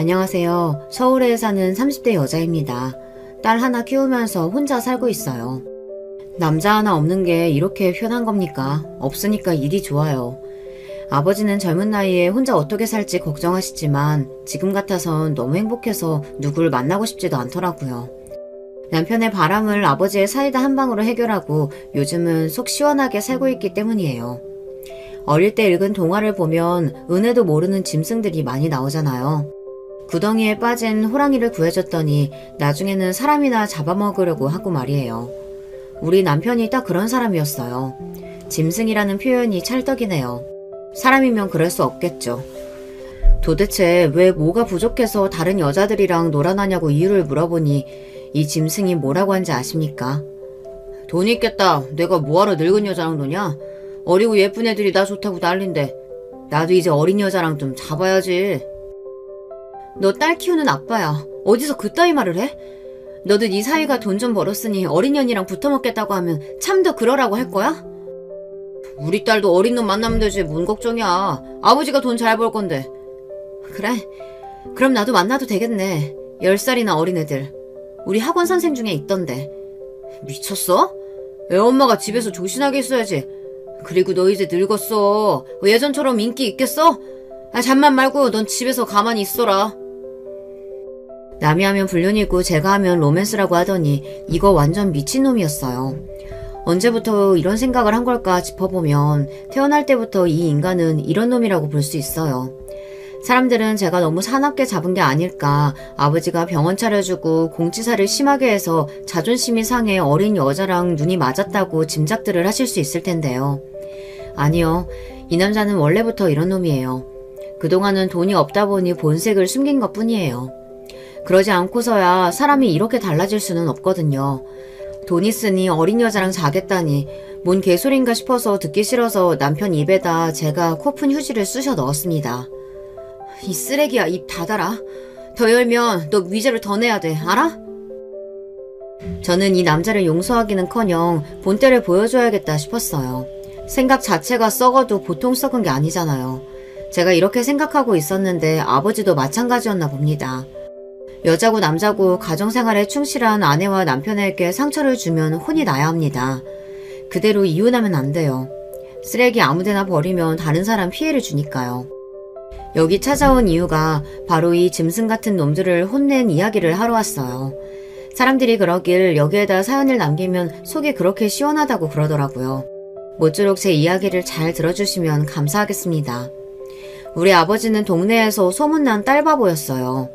안녕하세요. 서울에 사는 30대 여자입니다. 딸 하나 키우면서 혼자 살고 있어요. 남자 하나 없는 게 이렇게 편한 겁니까? 없으니까 일이 좋아요. 아버지는 젊은 나이에 혼자 어떻게 살지 걱정하시지만 지금 같아선 너무 행복해서 누굴 만나고 싶지도 않더라고요. 남편의 바람을 아버지의 사이다 한 방으로 해결하고 요즘은 속 시원하게 살고 있기 때문이에요. 어릴 때 읽은 동화를 보면 은혜도 모르는 짐승들이 많이 나오잖아요. 구덩이에 빠진 호랑이를 구해줬더니 나중에는 사람이나 잡아먹으려고 하고 말이에요. 우리 남편이 딱 그런 사람이었어요. 짐승이라는 표현이 찰떡이네요. 사람이면 그럴 수 없겠죠. 도대체 왜 뭐가 부족해서 다른 여자들이랑 놀아나냐고 이유를 물어보니 이 짐승이 뭐라고 한지 아십니까? 돈 있겠다. 내가 뭐하러 늙은 여자랑 노냐? 어리고 예쁜 애들이 나 좋다고 난린데 나도 이제 어린 여자랑 좀 잡아야지. 너 딸 키우는 아빠야. 어디서 그따위 말을 해? 너도 네 사위가 돈 좀 벌었으니 어린 년이랑 붙어먹겠다고 하면 참 더 그러라고 할 거야? 우리 딸도 어린 놈 만나면 되지 뭔 걱정이야. 아버지가 돈 잘 벌 건데. 그래? 그럼 나도 만나도 되겠네. 10살이나 어린 애들. 우리 학원 선생 중에 있던데. 미쳤어? 애 엄마가 집에서 조신하게 있어야지. 그리고 너 이제 늙었어. 예전처럼 인기 있겠어? 잠만 말고 넌 집에서 가만히 있어라. 남이 하면 불륜이고 제가 하면 로맨스라고 하더니 이거 완전 미친놈이었어요. 언제부터 이런 생각을 한 걸까 짚어보면 태어날 때부터 이 인간은 이런 놈이라고 볼 수 있어요. 사람들은 제가 너무 사납게 잡은 게 아닐까, 아버지가 병원 차려주고 공치사를 심하게 해서 자존심이 상해 어린 여자랑 눈이 맞았다고 짐작들을 하실 수 있을 텐데요. 아니요, 이 남자는 원래부터 이런 놈이에요. 그동안은 돈이 없다 보니 본색을 숨긴 것 뿐이에요. 그러지 않고서야 사람이 이렇게 달라질 수는 없거든요. 돈 있으니 어린 여자랑 자겠다니 뭔 개소린가 싶어서 듣기 싫어서 남편 입에다 제가 코푼 휴지를 쑤셔 넣었습니다. 이 쓰레기야, 입 닫아라. 더 열면 너 위자료 더 내야 돼, 알아? 저는 이 남자를 용서하기는커녕 본때를 보여줘야겠다 싶었어요. 생각 자체가 썩어도 보통 썩은 게 아니잖아요. 제가 이렇게 생각하고 있었는데 아버지도 마찬가지였나 봅니다. 여자고 남자고 가정생활에 충실한 아내와 남편에게 상처를 주면 혼이 나야 합니다. 그대로 이혼하면 안 돼요. 쓰레기 아무데나 버리면 다른 사람 피해를 주니까요. 여기 찾아온 이유가 바로 이 짐승 같은 놈들을 혼낸 이야기를 하러 왔어요. 사람들이 그러길 여기에다 사연을 남기면 속이 그렇게 시원하다고 그러더라고요. 모쪼록 제 이야기를 잘 들어주시면 감사하겠습니다. 우리 아버지는 동네에서 소문난 딸바보였어요.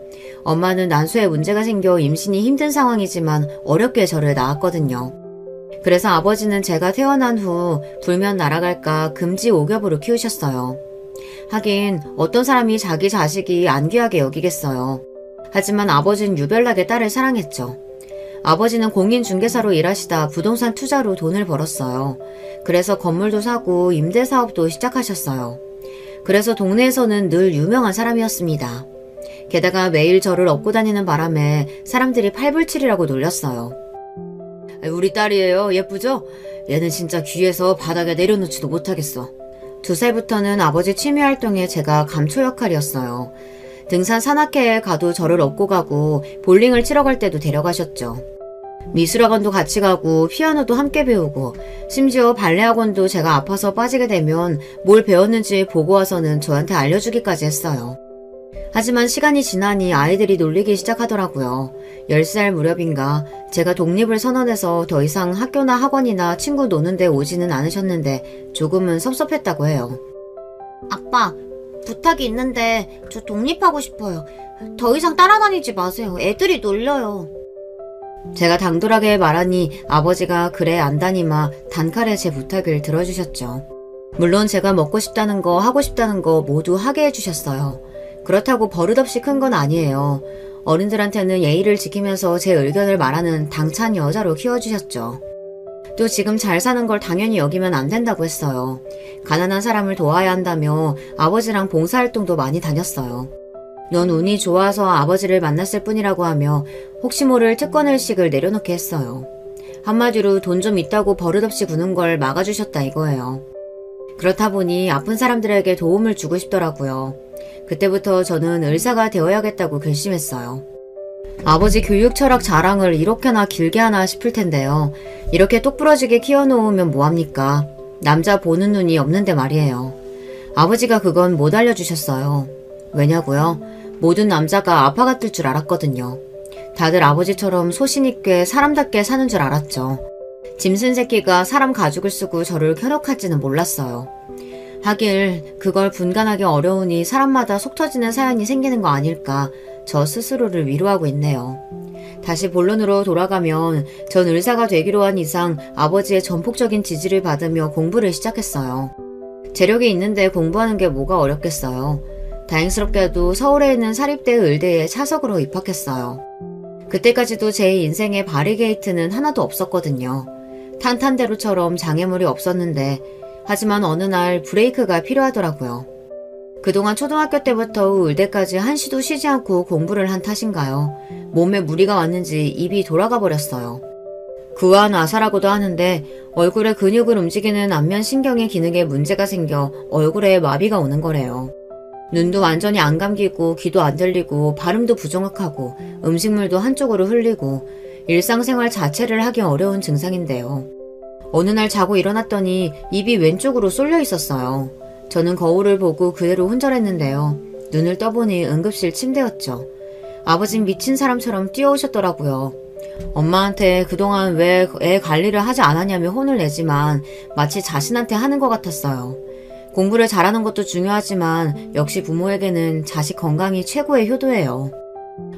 엄마는 난소에 문제가 생겨 임신이 힘든 상황이지만 어렵게 저를 낳았거든요. 그래서 아버지는 제가 태어난 후 불면 날아갈까 금지 오겹으로 키우셨어요. 하긴 어떤 사람이 자기 자식이 안 귀하게 여기겠어요. 하지만 아버지는 유별나게 딸을 사랑했죠. 아버지는 공인중개사로 일하시다 부동산 투자로 돈을 벌었어요. 그래서 건물도 사고 임대사업도 시작하셨어요. 그래서 동네에서는 늘 유명한 사람이었습니다. 게다가 매일 저를 업고 다니는 바람에 사람들이 팔불출이라고 놀렸어요. 우리 딸이에요. 예쁘죠? 얘는 진짜 귀해서 바닥에 내려놓지도 못하겠어. 2살부터는 아버지 취미활동에 제가 감초 역할이었어요. 등산 산악회에 가도 저를 업고 가고 볼링을 치러 갈 때도 데려가셨죠. 미술학원도 같이 가고 피아노도 함께 배우고 심지어 발레학원도 제가 아파서 빠지게 되면 뭘 배웠는지 보고 와서는 저한테 알려주기까지 했어요. 하지만 시간이 지나니 아이들이 놀리기 시작하더라고요. 10살 무렵인가 제가 독립을 선언해서 더 이상 학교나 학원이나 친구 노는 데 오지는 않으셨는데 조금은 섭섭했다고 해요. 아빠, 부탁이 있는데 저 독립하고 싶어요. 더 이상 따라다니지 마세요. 애들이 놀려요. 제가 당돌하게 말하니 아버지가 그래 안다니마 단칼에 제 부탁을 들어주셨죠. 물론 제가 먹고 싶다는 거 하고 싶다는 거 모두 하게 해주셨어요. 그렇다고 버릇없이 큰 건 아니에요. 어른들한테는 예의를 지키면서 제 의견을 말하는 당찬 여자로 키워주셨죠. 또 지금 잘 사는 걸 당연히 여기면 안 된다고 했어요. 가난한 사람을 도와야 한다며 아버지랑 봉사활동도 많이 다녔어요. 넌 운이 좋아서 아버지를 만났을 뿐이라고 하며 혹시 모를 특권의식을 내려놓게 했어요. 한마디로 돈 좀 있다고 버릇없이 구는 걸 막아주셨다 이거예요. 그렇다 보니 아픈 사람들에게 도움을 주고 싶더라고요. 그때부터 저는 의사가 되어야겠다고 결심했어요. 아버지 교육 철학 자랑을 이렇게나 길게 하나 싶을 텐데요. 이렇게 똑부러지게 키워놓으면 뭐합니까? 남자 보는 눈이 없는데 말이에요. 아버지가 그건 못 알려주셨어요. 왜냐고요? 모든 남자가 아빠 같을 줄 알았거든요. 다들 아버지처럼 소신있게 사람답게 사는 줄 알았죠. 짐승 새끼가 사람 가죽을 쓰고 저를 켜놓할지는 몰랐어요. 하길 그걸 분간하기 어려우니 사람마다 속 터지는 사연이 생기는 거 아닐까 저 스스로를 위로하고 있네요. 다시 본론으로 돌아가면 전 의사가 되기로 한 이상 아버지의 전폭적인 지지를 받으며 공부를 시작했어요. 재력이 있는데 공부하는 게 뭐가 어렵겠어요. 다행스럽게도 서울에 있는 사립대 의대에 차석으로 입학했어요. 그때까지도 제 인생에 바리게이트는 하나도 없었거든요. 탄탄대로처럼 장애물이 없었는데 하지만 어느 날 브레이크가 필요하더라고요. 그동안 초등학교 때부터 의대까지 한시도 쉬지 않고 공부를 한 탓인가요? 몸에 무리가 왔는지 입이 돌아가 버렸어요. 그와 아사라고도 하는데 얼굴의 근육을 움직이는 안면신경의 기능에 문제가 생겨 얼굴에 마비가 오는 거래요. 눈도 완전히 안 감기고 귀도 안 들리고 발음도 부정확하고 음식물도 한쪽으로 흘리고 일상생활 자체를 하기 어려운 증상인데요. 어느 날 자고 일어났더니 입이 왼쪽으로 쏠려 있었어요. 저는 거울을 보고 그대로 혼절했는데요. 눈을 떠보니 응급실 침대였죠. 아버진 미친 사람처럼 뛰어오셨더라고요. 엄마한테 그동안 왜 애 관리를 하지 않았냐며 혼을 내지만 마치 자신한테 하는 것 같았어요. 공부를 잘하는 것도 중요하지만 역시 부모에게는 자식 건강이 최고의 효도예요.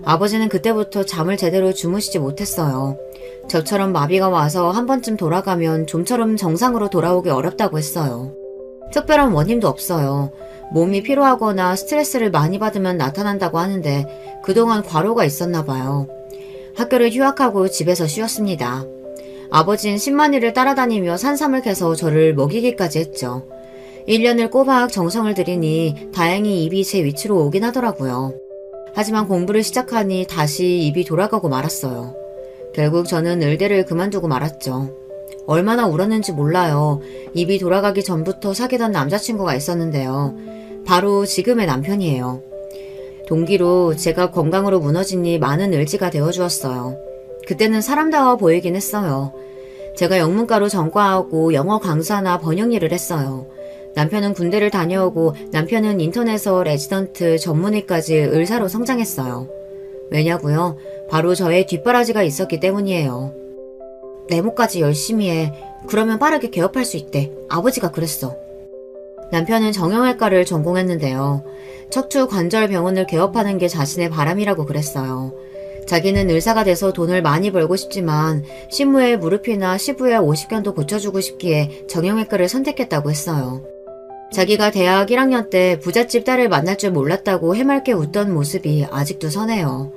아버지는 그때부터 잠을 제대로 주무시지 못했어요. 저처럼 마비가 와서 한 번쯤 돌아가면 좀처럼 정상으로 돌아오기 어렵다고 했어요. 특별한 원인도 없어요. 몸이 피로하거나 스트레스를 많이 받으면 나타난다고 하는데 그동안 과로가 있었나 봐요. 학교를 휴학하고 집에서 쉬었습니다. 아버진 10만리를 따라다니며 산삼을 캐서 저를 먹이기까지 했죠. 1년을 꼬박 정성을 들이니 다행히 입이 제 위치로 오긴 하더라고요. 하지만 공부를 시작하니 다시 입이 돌아가고 말았어요. 결국 저는 의대를 그만두고 말았죠. 얼마나 울었는지 몰라요. 입이 돌아가기 전부터 사귀던 남자친구가 있었는데요. 바로 지금의 남편이에요. 동기로 제가 건강으로 무너지니 많은 의지가 되어주었어요. 그때는 사람다워 보이긴 했어요. 제가 영문과로 전과하고 영어 강사나 번역 일을 했어요. 남편은 군대를 다녀오고 남편은 인턴에서 레지던트 전문의까지 의사로 성장했어요. 왜냐고요? 바로 저의 뒷바라지가 있었기 때문이에요. 내모까지 열심히 해. 그러면 빠르게 개업할 수 있대. 아버지가 그랬어. 남편은 정형외과를 전공했는데요. 척추관절병원을 개업하는 게 자신의 바람이라고 그랬어요. 자기는 의사가 돼서 돈을 많이 벌고 싶지만 신무의 무릎이나 시부의 50견도 고쳐주고 싶기에 정형외과를 선택했다고 했어요. 자기가 대학 1학년 때 부잣집 딸을 만날 줄 몰랐다고 해맑게 웃던 모습이 아직도 선해요.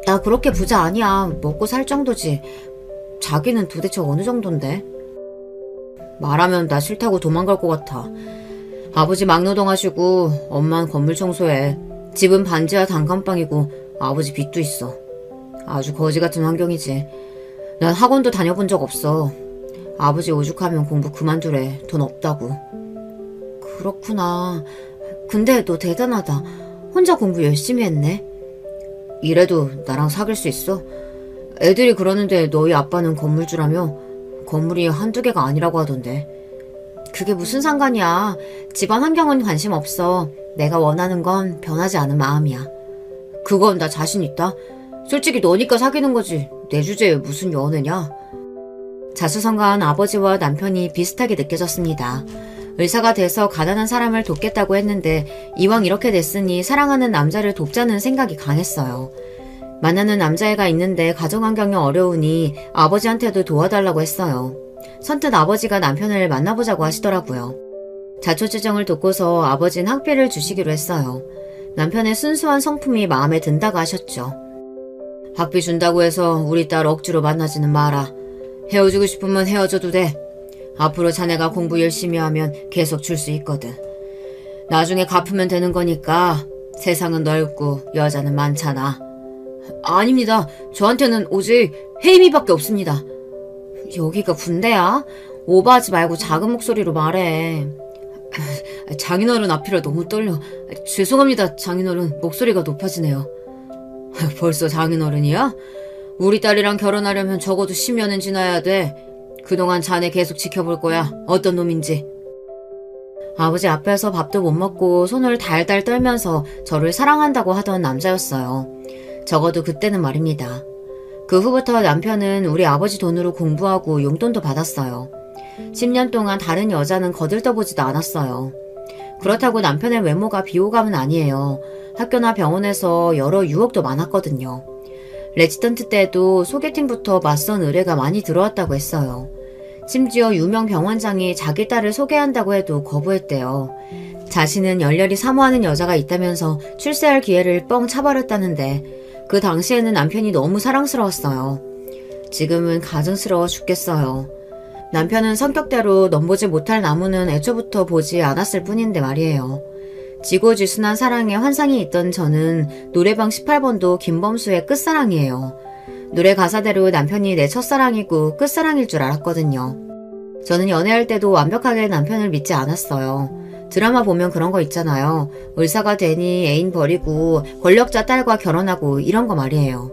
나 그렇게 부자 아니야. 먹고 살 정도지. 자기는 도대체 어느 정도인데? 말하면 나 싫다고 도망갈 것 같아. 아버지 막노동하시고 엄마는 건물 청소해. 집은 반지하 단칸방이고 아버지 빚도 있어. 아주 거지 같은 환경이지. 난 학원도 다녀본 적 없어. 아버지 오죽하면 공부 그만두래. 돈 없다고. 그렇구나. 근데 너 대단하다. 혼자 공부 열심히 했네. 이래도 나랑 사귈 수 있어? 애들이 그러는데 너희 아빠는 건물주라며? 건물이 한두 개가 아니라고 하던데. 그게 무슨 상관이야. 집안 환경은 관심 없어. 내가 원하는 건 변하지 않은 마음이야. 그건 나 자신 있다. 솔직히 너니까 사귀는 거지. 내 주제에 무슨 연애냐. 자수성가한 아버지와 남편이 비슷하게 느껴졌습니다. 의사가 돼서 가난한 사람을 돕겠다고 했는데 이왕 이렇게 됐으니 사랑하는 남자를 돕자는 생각이 강했어요. 만나는 남자애가 있는데 가정환경이 어려우니 아버지한테도 도와달라고 했어요. 선뜻 아버지가 남편을 만나보자고 하시더라고요. 자초지정을 돕고서 아버지는 학비를 주시기로 했어요. 남편의 순수한 성품이 마음에 든다고 하셨죠. 학비 준다고 해서 우리 딸 억지로 만나지는 마라. 헤어지고 싶으면 헤어져도 돼. 앞으로 자네가 공부 열심히 하면 계속 줄 수 있거든. 나중에 갚으면 되는 거니까. 세상은 넓고 여자는 많잖아. 아닙니다. 저한테는 오직 혜임이밖에 없습니다. 여기가 군대야? 오버하지 말고 작은 목소리로 말해. 장인어른 앞이라 너무 떨려. 죄송합니다, 장인어른. 목소리가 높아지네요. 벌써 장인어른이야? 우리 딸이랑 결혼하려면 적어도 10년은 지나야 돼. 그동안 자네 계속 지켜볼 거야. 어떤 놈인지. 아버지 앞에서 밥도 못 먹고 손을 달달 떨면서 저를 사랑한다고 하던 남자였어요. 적어도 그때는 말입니다. 그 후부터 남편은 우리 아버지 돈으로 공부하고 용돈도 받았어요. 10년 동안 다른 여자는 거들떠보지도 않았어요. 그렇다고 남편의 외모가 비호감은 아니에요. 학교나 병원에서 여러 유혹도 많았거든요. 레지던트 때도 소개팅부터 맞선 의뢰가 많이 들어왔다고 했어요. 심지어 유명 병원장이 자기 딸을 소개한다고 해도 거부했대요. 자신은 열렬히 사모하는 여자가 있다면서 출세할 기회를 뻥 차버렸다는데 그 당시에는 남편이 너무 사랑스러웠어요. 지금은 가증스러워 죽겠어요. 남편은 성격대로 넘보지 못할 나무는 애초부터 보지 않았을 뿐인데 말이에요. 지고지순한 사랑에 환상이 있던 저는 노래방 18번도 김범수의 끝사랑이에요. 노래 가사대로 남편이 내 첫사랑이고 끝사랑일 줄 알았거든요. 저는 연애할 때도 완벽하게 남편을 믿지 않았어요. 드라마 보면 그런 거 있잖아요. 의사가 되니 애인 버리고 권력자 딸과 결혼하고 이런 거 말이에요.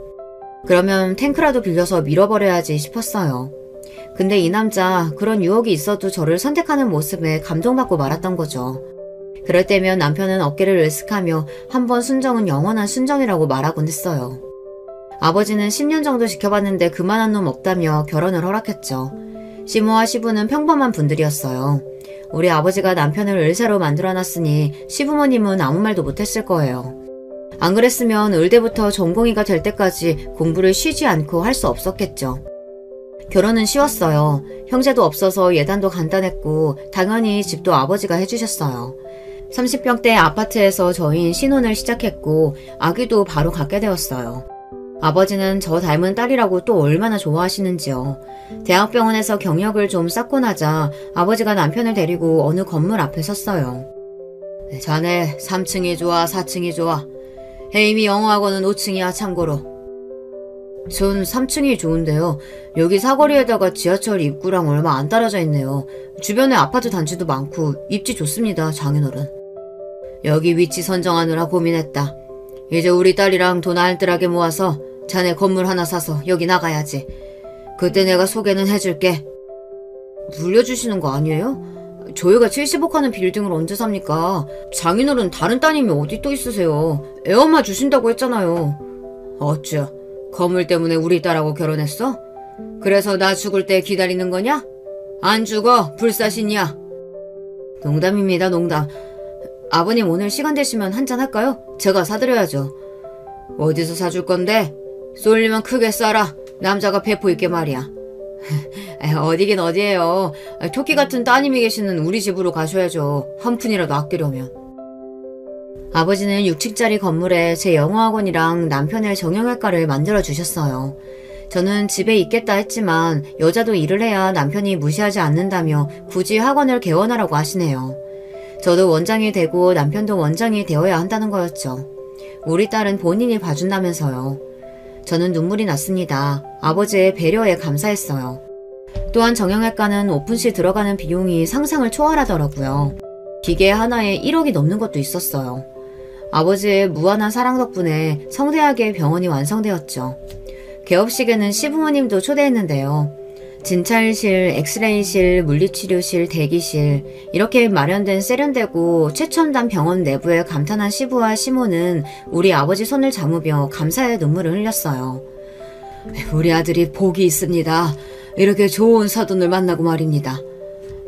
그러면 탱크라도 빌려서 밀어버려야지 싶었어요. 근데 이 남자 그런 유혹이 있어도 저를 선택하는 모습에 감동받고 말았던 거죠. 그럴 때면 남편은 어깨를 으쓱하며 한 번 순정은 영원한 순정이라고 말하곤 했어요. 아버지는 10년 정도 지켜봤는데 그만한 놈 없다며 결혼을 허락했죠. 시모와 시부는 평범한 분들이었어요. 우리 아버지가 남편을 을사로 만들어놨으니 시부모님은 아무 말도 못했을 거예요. 안 그랬으면 의대부터 전공의가 될 때까지 공부를 쉬지 않고 할 수 없었겠죠. 결혼은 쉬웠어요. 형제도 없어서 예단도 간단했고 당연히 집도 아버지가 해주셨어요. 30평대 아파트에서 저희는 신혼을 시작했고 아기도 바로 갖게 되었어요. 아버지는 저 닮은 딸이라고 또 얼마나 좋아하시는지요. 대학병원에서 경력을 좀 쌓고 나자 아버지가 남편을 데리고 어느 건물 앞에 섰어요. 자네 3층이 좋아 4층이 좋아. 혜임이 영어학원은 5층이야 참고로. 전 3층이 좋은데요. 여기 사거리에다가 지하철 입구랑 얼마 안 떨어져 있네요. 주변에 아파트 단지도 많고 입지 좋습니다 장인어른. 여기 위치 선정하느라 고민했다. 이제 우리 딸이랑 돈 알뜰하게 모아서 자네 건물 하나 사서 여기 나가야지. 그때 내가 소개는 해줄게. 물려주시는 거 아니에요? 저희가 70억 하는 빌딩을 언제 삽니까? 장인어른 다른 따님이 어디 또 있으세요? 애엄마 주신다고 했잖아요. 어쭈, 건물 때문에 우리 딸하고 결혼했어? 그래서 나 죽을 때 기다리는 거냐? 안 죽어, 불사신이야. 농담입니다, 농담. 아버님 오늘 시간 되시면 한잔 할까요? 제가 사드려야죠. 어디서 사줄 건데? 쏠리면 크게 쏴라. 남자가 배포 있게 말이야. 어디긴 어디예요. 토끼 같은 따님이 계시는 우리 집으로 가셔야죠. 한 푼이라도 아끼려면. 아버지는 6층짜리 건물에 제 영어학원이랑 남편의 정형외과를 만들어주셨어요. 저는 집에 있겠다 했지만 여자도 일을 해야 남편이 무시하지 않는다며 굳이 학원을 개원하라고 하시네요. 저도 원장이 되고 남편도 원장이 되어야 한다는 거였죠. 우리 딸은 본인이 봐준다면서요. 저는 눈물이 났습니다. 아버지의 배려에 감사했어요. 또한 정형외과는 오픈시 들어가는 비용이 상상을 초월하더라고요. 기계 하나에 1억이 넘는 것도 있었어요. 아버지의 무한한 사랑 덕분에 성대하게 병원이 완성되었죠. 개업식에는 시부모님도 초대했는데요. 진찰실, 엑스레이실, 물리치료실, 대기실 이렇게 마련된 세련되고 최첨단 병원 내부에 감탄한 시부와 시모는 우리 아버지 손을 잡으며 감사의 눈물을 흘렸어요. 우리 아들이 복이 있습니다. 이렇게 좋은 사돈을 만나고 말입니다.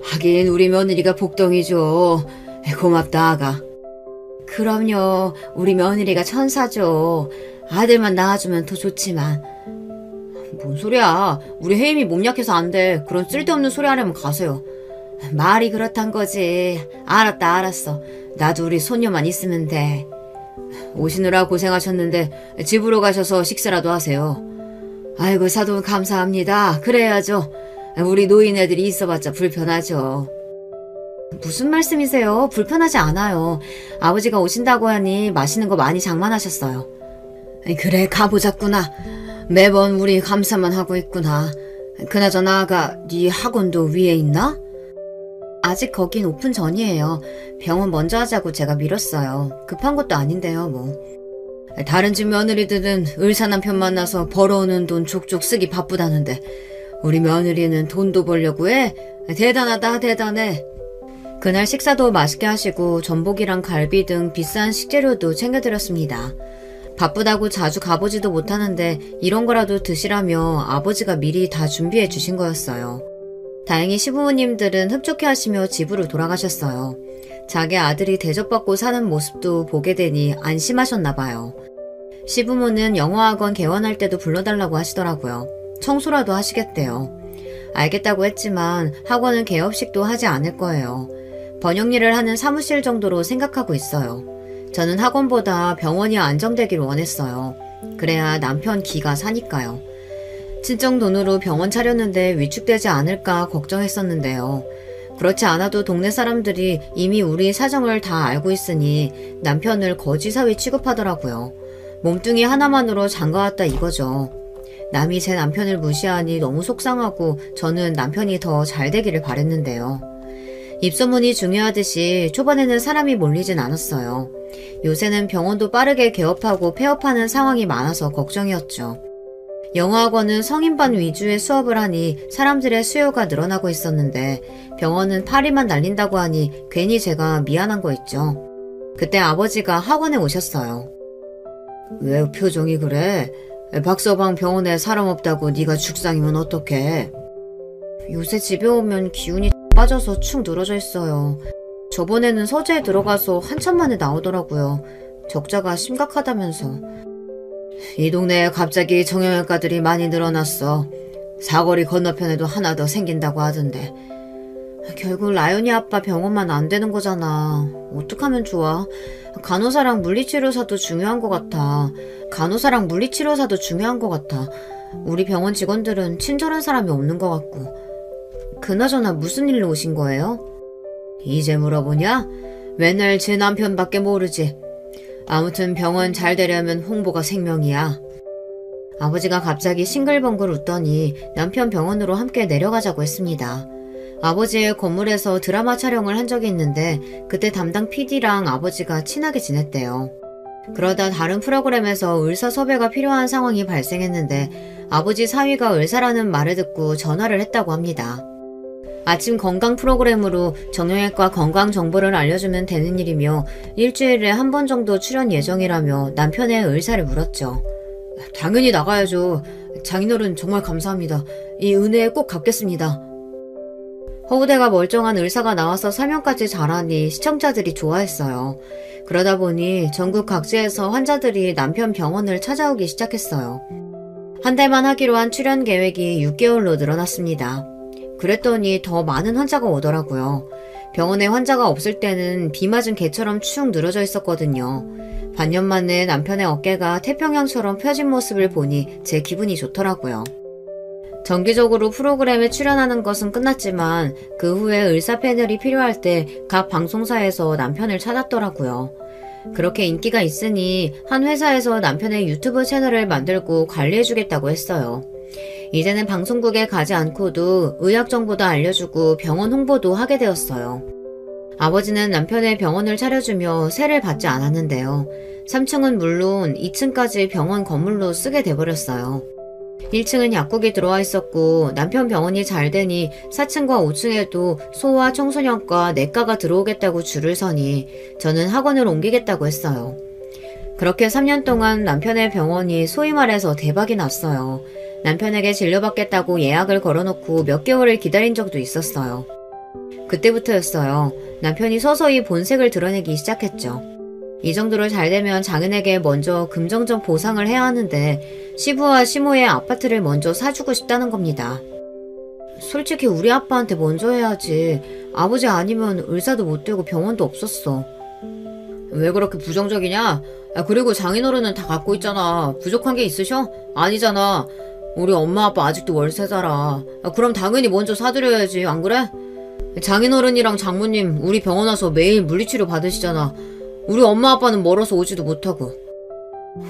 하긴 우리 며느리가 복덩이죠. 고맙다 아가. 그럼요. 우리 며느리가 천사죠. 아들만 낳아주면 더 좋지만. 뭔 소리야. 우리 혜임이 몸 약해서 안 돼. 그런 쓸데없는 소리 하려면 가세요. 말이 그렇단 거지. 알았다 알았어. 나도 우리 손녀만 있으면 돼. 오시느라 고생하셨는데 집으로 가셔서 식사라도 하세요. 아이고 사돈 감사합니다. 그래야죠. 우리 노인애들이 있어봤자 불편하죠. 무슨 말씀이세요? 불편하지 않아요. 아버지가 오신다고 하니 맛있는 거 많이 장만하셨어요. 그래 가보자꾸나. 매번 우리 감사만 하고 있구나. 그나저나 아가 네 학원도 위에 있나? 아직 거긴 오픈 전이에요. 병원 먼저 하자고 제가 미뤘어요. 급한 것도 아닌데요, 뭐. 다른 집 며느리들은 의사 남편 만나서 벌어오는 돈 족족 쓰기 바쁘다는데 우리 며느리는 돈도 벌려고 해? 대단하다, 대단해. 그날 식사도 맛있게 하시고 전복이랑 갈비 등 비싼 식재료도 챙겨드렸습니다. 바쁘다고 자주 가보지도 못하는데 이런 거라도 드시라며 아버지가 미리 다 준비해 주신 거였어요. 다행히 시부모님들은 흡족해 하시며 집으로 돌아가셨어요. 자기 아들이 대접받고 사는 모습도 보게 되니 안심하셨나 봐요. 시부모는 영어학원 개원할 때도 불러달라고 하시더라고요. 청소라도 하시겠대요. 알겠다고 했지만 학원은 개업식도 하지 않을 거예요. 번역일을 하는 사무실 정도로 생각하고 있어요. 저는 학원보다 병원이 안정되길 원했어요. 그래야 남편 기가 사니까요. 친정 돈으로 병원 차렸는데 위축되지 않을까 걱정했었는데요. 그렇지 않아도 동네 사람들이 이미 우리 사정을 다 알고 있으니 남편을 거지사위 취급하더라고요. 몸뚱이 하나만으로 장가왔다 이거죠. 남이 제 남편을 무시하니 너무 속상하고 저는 남편이 더 잘 되기를 바랬는데요. 입소문이 중요하듯이 초반에는 사람이 몰리진 않았어요. 요새는 병원도 빠르게 개업하고 폐업하는 상황이 많아서 걱정이었죠. 영어학원은 성인반 위주의 수업을 하니 사람들의 수요가 늘어나고 있었는데 병원은 파리만 날린다고 하니 괜히 제가 미안한 거 있죠. 그때 아버지가 학원에 오셨어요. 왜 표정이 그래? 박서방 병원에 사람 없다고 네가 죽상이면 어떡해? 요새 집에 오면 기운이 빠져서 축 늘어져 있어요. 저번에는 서재에 들어가서 한참 만에 나오더라고요. 적자가 심각하다면서. 이 동네에 갑자기 정형외과들이 많이 늘어났어. 사거리 건너편에도 하나 더 생긴다고 하던데. 결국 라연이 아빠 병원만 안 되는 거잖아. 어떡하면 좋아? 간호사랑 물리치료사도 중요한 것 같아. 우리 병원 직원들은 친절한 사람이 없는 것 같고. 그나저나 무슨 일로 오신 거예요? 이제 물어보냐? 맨날 제 남편밖에 모르지. 아무튼 병원 잘 되려면 홍보가 생명이야. 아버지가 갑자기 싱글벙글 웃더니 남편 병원으로 함께 내려가자고 했습니다. 아버지의 건물에서 드라마 촬영을 한 적이 있는데 그때 담당 PD랑 아버지가 친하게 지냈대요. 그러다 다른 프로그램에서 의사 섭외가 필요한 상황이 발생했는데 아버지 사위가 의사라는 말을 듣고 전화를 했다고 합니다. 아침 건강 프로그램으로 정형외과 건강 정보를 알려주면 되는 일이며 일주일에 한 번 정도 출연 예정이라며 남편의 의사를 물었죠. 당연히 나가야죠. 장인어른 정말 감사합니다. 이 은혜에 꼭 갚겠습니다. 허우대가 멀쩡한 의사가 나와서 설명까지 잘하니 시청자들이 좋아했어요. 그러다 보니 전국 각지에서 환자들이 남편 병원을 찾아오기 시작했어요. 한 달만 하기로 한 출연 계획이 6개월로 늘어났습니다. 그랬더니 더 많은 환자가 오더라고요. 병원에 환자가 없을 때는 비 맞은 개처럼 축 늘어져 있었거든요. 반년 만에 남편의 어깨가 태평양처럼 펴진 모습을 보니 제 기분이 좋더라고요. 정기적으로 프로그램에 출연하는 것은 끝났지만 그 후에 의사 패널이 필요할 때 각 방송사에서 남편을 찾았더라고요. 그렇게 인기가 있으니 한 회사에서 남편의 유튜브 채널을 만들고 관리해주겠다고 했어요. 이제는 방송국에 가지 않고도 의학 정보도 알려주고 병원 홍보도 하게 되었어요. 아버지는 남편의 병원을 차려주며 세를 받지 않았는데요. 3층은 물론 2층까지 병원 건물로 쓰게 돼버렸어요. 1층은 약국이 들어와 있었고 남편 병원이 잘 되니 4층과 5층에도 소아 청소년과 내과가 들어오겠다고 줄을 서니 저는 학원을 옮기겠다고 했어요. 그렇게 3년 동안 남편의 병원이 소위 말해서 대박이 났어요. 남편에게 진료받겠다고 예약을 걸어놓고 몇 개월을 기다린 적도 있었어요. 그때부터였어요. 남편이 서서히 본색을 드러내기 시작했죠. 이 정도로 잘 되면 장인에게 먼저 금전적 보상을 해야 하는데 시부와 시모의 아파트를 먼저 사주고 싶다는 겁니다. 솔직히 우리 아빠한테 먼저 해야지. 아버지 아니면 의사도 못 되고 병원도 없었어. 왜 그렇게 부정적이냐? 그리고 장인어른은 다 갖고 있잖아. 부족한 게 있으셔? 아니잖아. 우리 엄마 아빠 아직도 월세 살아. 그럼 당연히 먼저 사드려야지. 안 그래? 장인어른이랑 장모님 우리 병원 와서 매일 물리치료 받으시잖아. 우리 엄마 아빠는 멀어서 오지도 못하고.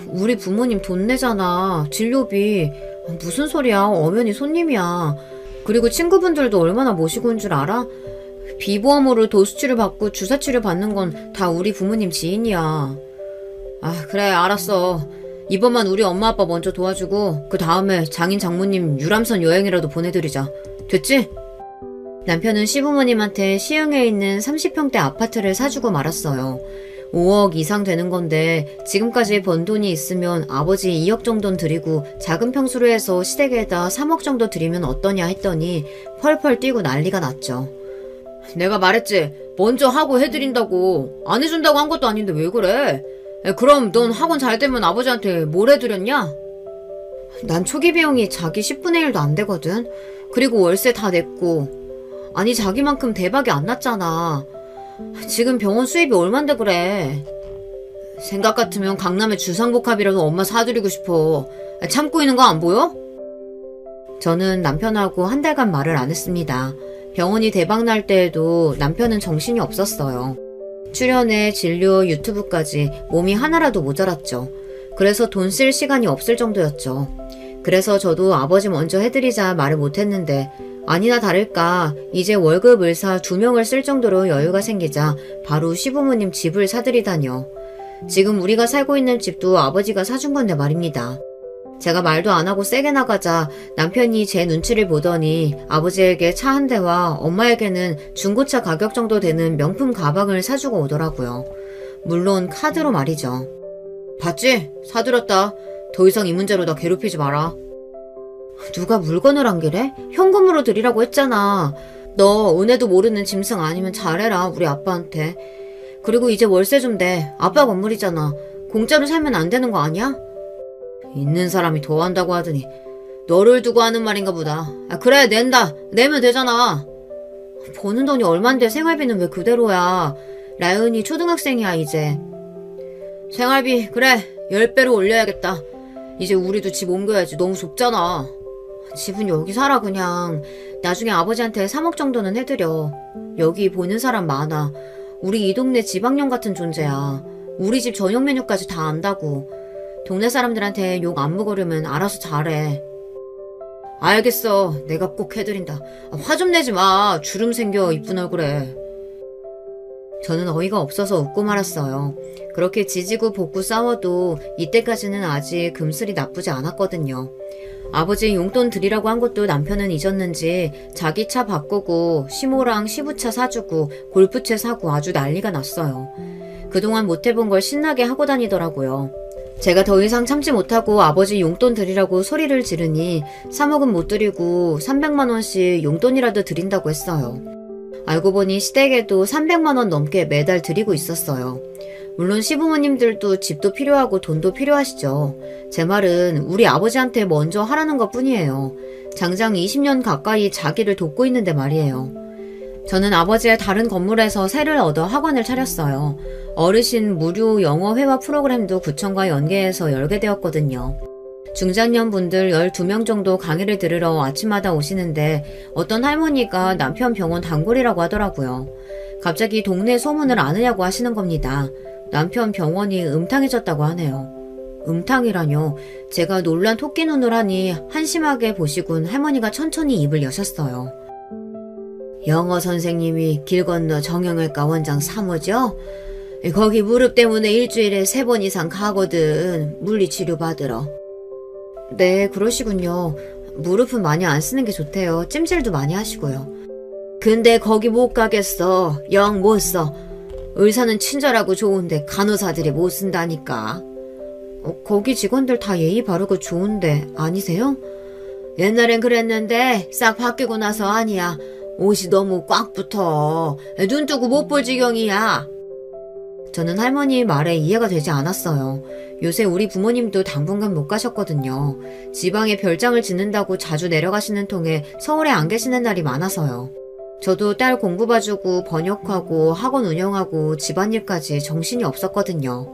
우리 부모님 돈 내잖아. 진료비. 무슨 소리야. 엄연히 손님이야. 그리고 친구분들도 얼마나 모시고 온 줄 알아? 비보험으로 도수치료 받고 주사치료 받는 건 다 우리 부모님 지인이야. 아, 그래, 알았어. 이번만 우리 엄마 아빠 먼저 도와주고 그 다음에 장인 장모님 유람선 여행이라도 보내드리자. 됐지? 남편은 시부모님한테 시흥에 있는 30평대 아파트를 사주고 말았어요. 5억 이상 되는 건데 지금까지 번 돈이 있으면 아버지 2억 정도는 드리고 작은 평수로 해서 시댁에다 3억 정도 드리면 어떠냐 했더니 펄펄 뛰고 난리가 났죠. 내가 말했지. 먼저 하고 해드린다고. 안 해준다고 한 것도 아닌데 왜 그래? 그럼 넌 학원 잘 되면 아버지한테 뭘 해드렸냐? 난 초기 비용이 자기 10분의 1도 안 되거든. 그리고 월세 다 냈고. 아니 자기만큼 대박이 안 났잖아. 지금 병원 수입이 얼만데 그래. 생각 같으면 강남에 주상복합이라도 엄마 사드리고 싶어. 참고 있는 거 안 보여? 저는 남편하고 한 달간 말을 안 했습니다. 병원이 대박 날 때에도 남편은 정신이 없었어요. 출연에 진료, 유튜브까지 몸이 하나라도 모자랐죠. 그래서 돈 쓸 시간이 없을 정도였죠. 그래서 저도 아버지 먼저 해드리자 말을 못했는데 아니나 다를까 이제 월급 의사 2명을 쓸 정도로 여유가 생기자 바로 시부모님 집을 사드리다뇨. 지금 우리가 살고 있는 집도 아버지가 사준 건데 말입니다. 제가 말도 안 하고 세게 나가자 남편이 제 눈치를 보더니 아버지에게 차 한 대와 엄마에게는 중고차 가격 정도 되는 명품 가방을 사주고 오더라고요. 물론 카드로 말이죠. 봤지? 사들였다. 더 이상 이 문제로 나 괴롭히지 마라. 누가 물건을 안 기래? 현금으로 드리라고 했잖아. 너 은혜도 모르는 짐승 아니면 잘해라 우리 아빠한테. 그리고 이제 월세 좀 내. 아빠 건물이잖아. 공짜로 살면 안 되는 거 아니야? 있는 사람이 더 한다고 하더니 너를 두고 하는 말인가 보다. 아, 그래 낸다. 내면 되잖아. 버는 돈이 얼만데 생활비는 왜 그대로야. 라연이 초등학생이야 이제. 생활비 그래 10배로 올려야겠다. 이제 우리도 집 옮겨야지. 너무 좁잖아. 집은 여기 살아 그냥. 나중에 아버지한테 3억 정도는 해드려. 여기 보는 사람 많아. 우리 이 동네 지방령 같은 존재야. 우리 집 저녁 메뉴까지 다 안다고. 동네 사람들한테 욕 안 먹으려면 알아서 잘해. 알겠어. 내가 꼭 해드린다. 화 좀 내지 마. 주름 생겨 이쁜 얼굴에. 저는 어이가 없어서 웃고 말았어요. 그렇게 지지고 볶고 싸워도 이때까지는 아직 금슬이 나쁘지 않았거든요. 아버지 용돈 드리라고 한 것도 남편은 잊었는지 자기 차 바꾸고 시모랑 시부차 사주고 골프채 사고 아주 난리가 났어요. 그동안 못해본 걸 신나게 하고 다니더라고요. 제가 더 이상 참지 못하고 아버지 용돈 드리라고 소리를 지르니 3억은 못 드리고 300만 원씩 용돈이라도 드린다고 했어요. 알고 보니 시댁에도 300만 원 넘게 매달 드리고 있었어요. 물론 시부모님들도 집도 필요하고 돈도 필요하시죠. 제 말은 우리 아버지한테 먼저 하라는 것 뿐이에요. 장장 20년 가까이 자기를 돕고 있는데 말이에요. 저는 아버지의 다른 건물에서 세를 얻어 학원을 차렸어요. 어르신 무료 영어 회화 프로그램도 구청과 연계해서 열게 되었거든요. 중장년 분들 12명 정도 강의를 들으러 아침마다 오시는데 어떤 할머니가 남편 병원 단골이라고 하더라고요. 갑자기 동네 소문을 아느냐고 하시는 겁니다. 남편 병원이 음탕해졌다고 하네요. 음탕이라뇨. 제가 놀란 토끼 눈을 하니 한심하게 보시곤 할머니가 천천히 입을 여셨어요. 영어 선생님이 길 건너 정형외과 원장 사모죠? 거기 무릎 때문에 일주일에 3번 이상 가거든. 물리치료 받으러. 네, 그러시군요. 무릎은 많이 안 쓰는 게 좋대요. 찜질도 많이 하시고요. 근데 거기 못 가겠어. 영 못 써. 의사는 친절하고 좋은데 간호사들이 못 쓴다니까. 거기 직원들 다 예의 바르고 좋은데 아니세요? 옛날엔 그랬는데 싹 바뀌고 나서 아니야. 옷이 너무 꽉 붙어. 눈 뜨고 못 볼 지경이야. 저는 할머니 말에 이해가 되지 않았어요. 요새 우리 부모님도 당분간 못 가셨거든요. 지방에 별장을 짓는다고 자주 내려가시는 통에 서울에 안 계시는 날이 많아서요. 저도 딸 공부 봐주고 번역하고 학원 운영하고 집안일까지 정신이 없었거든요.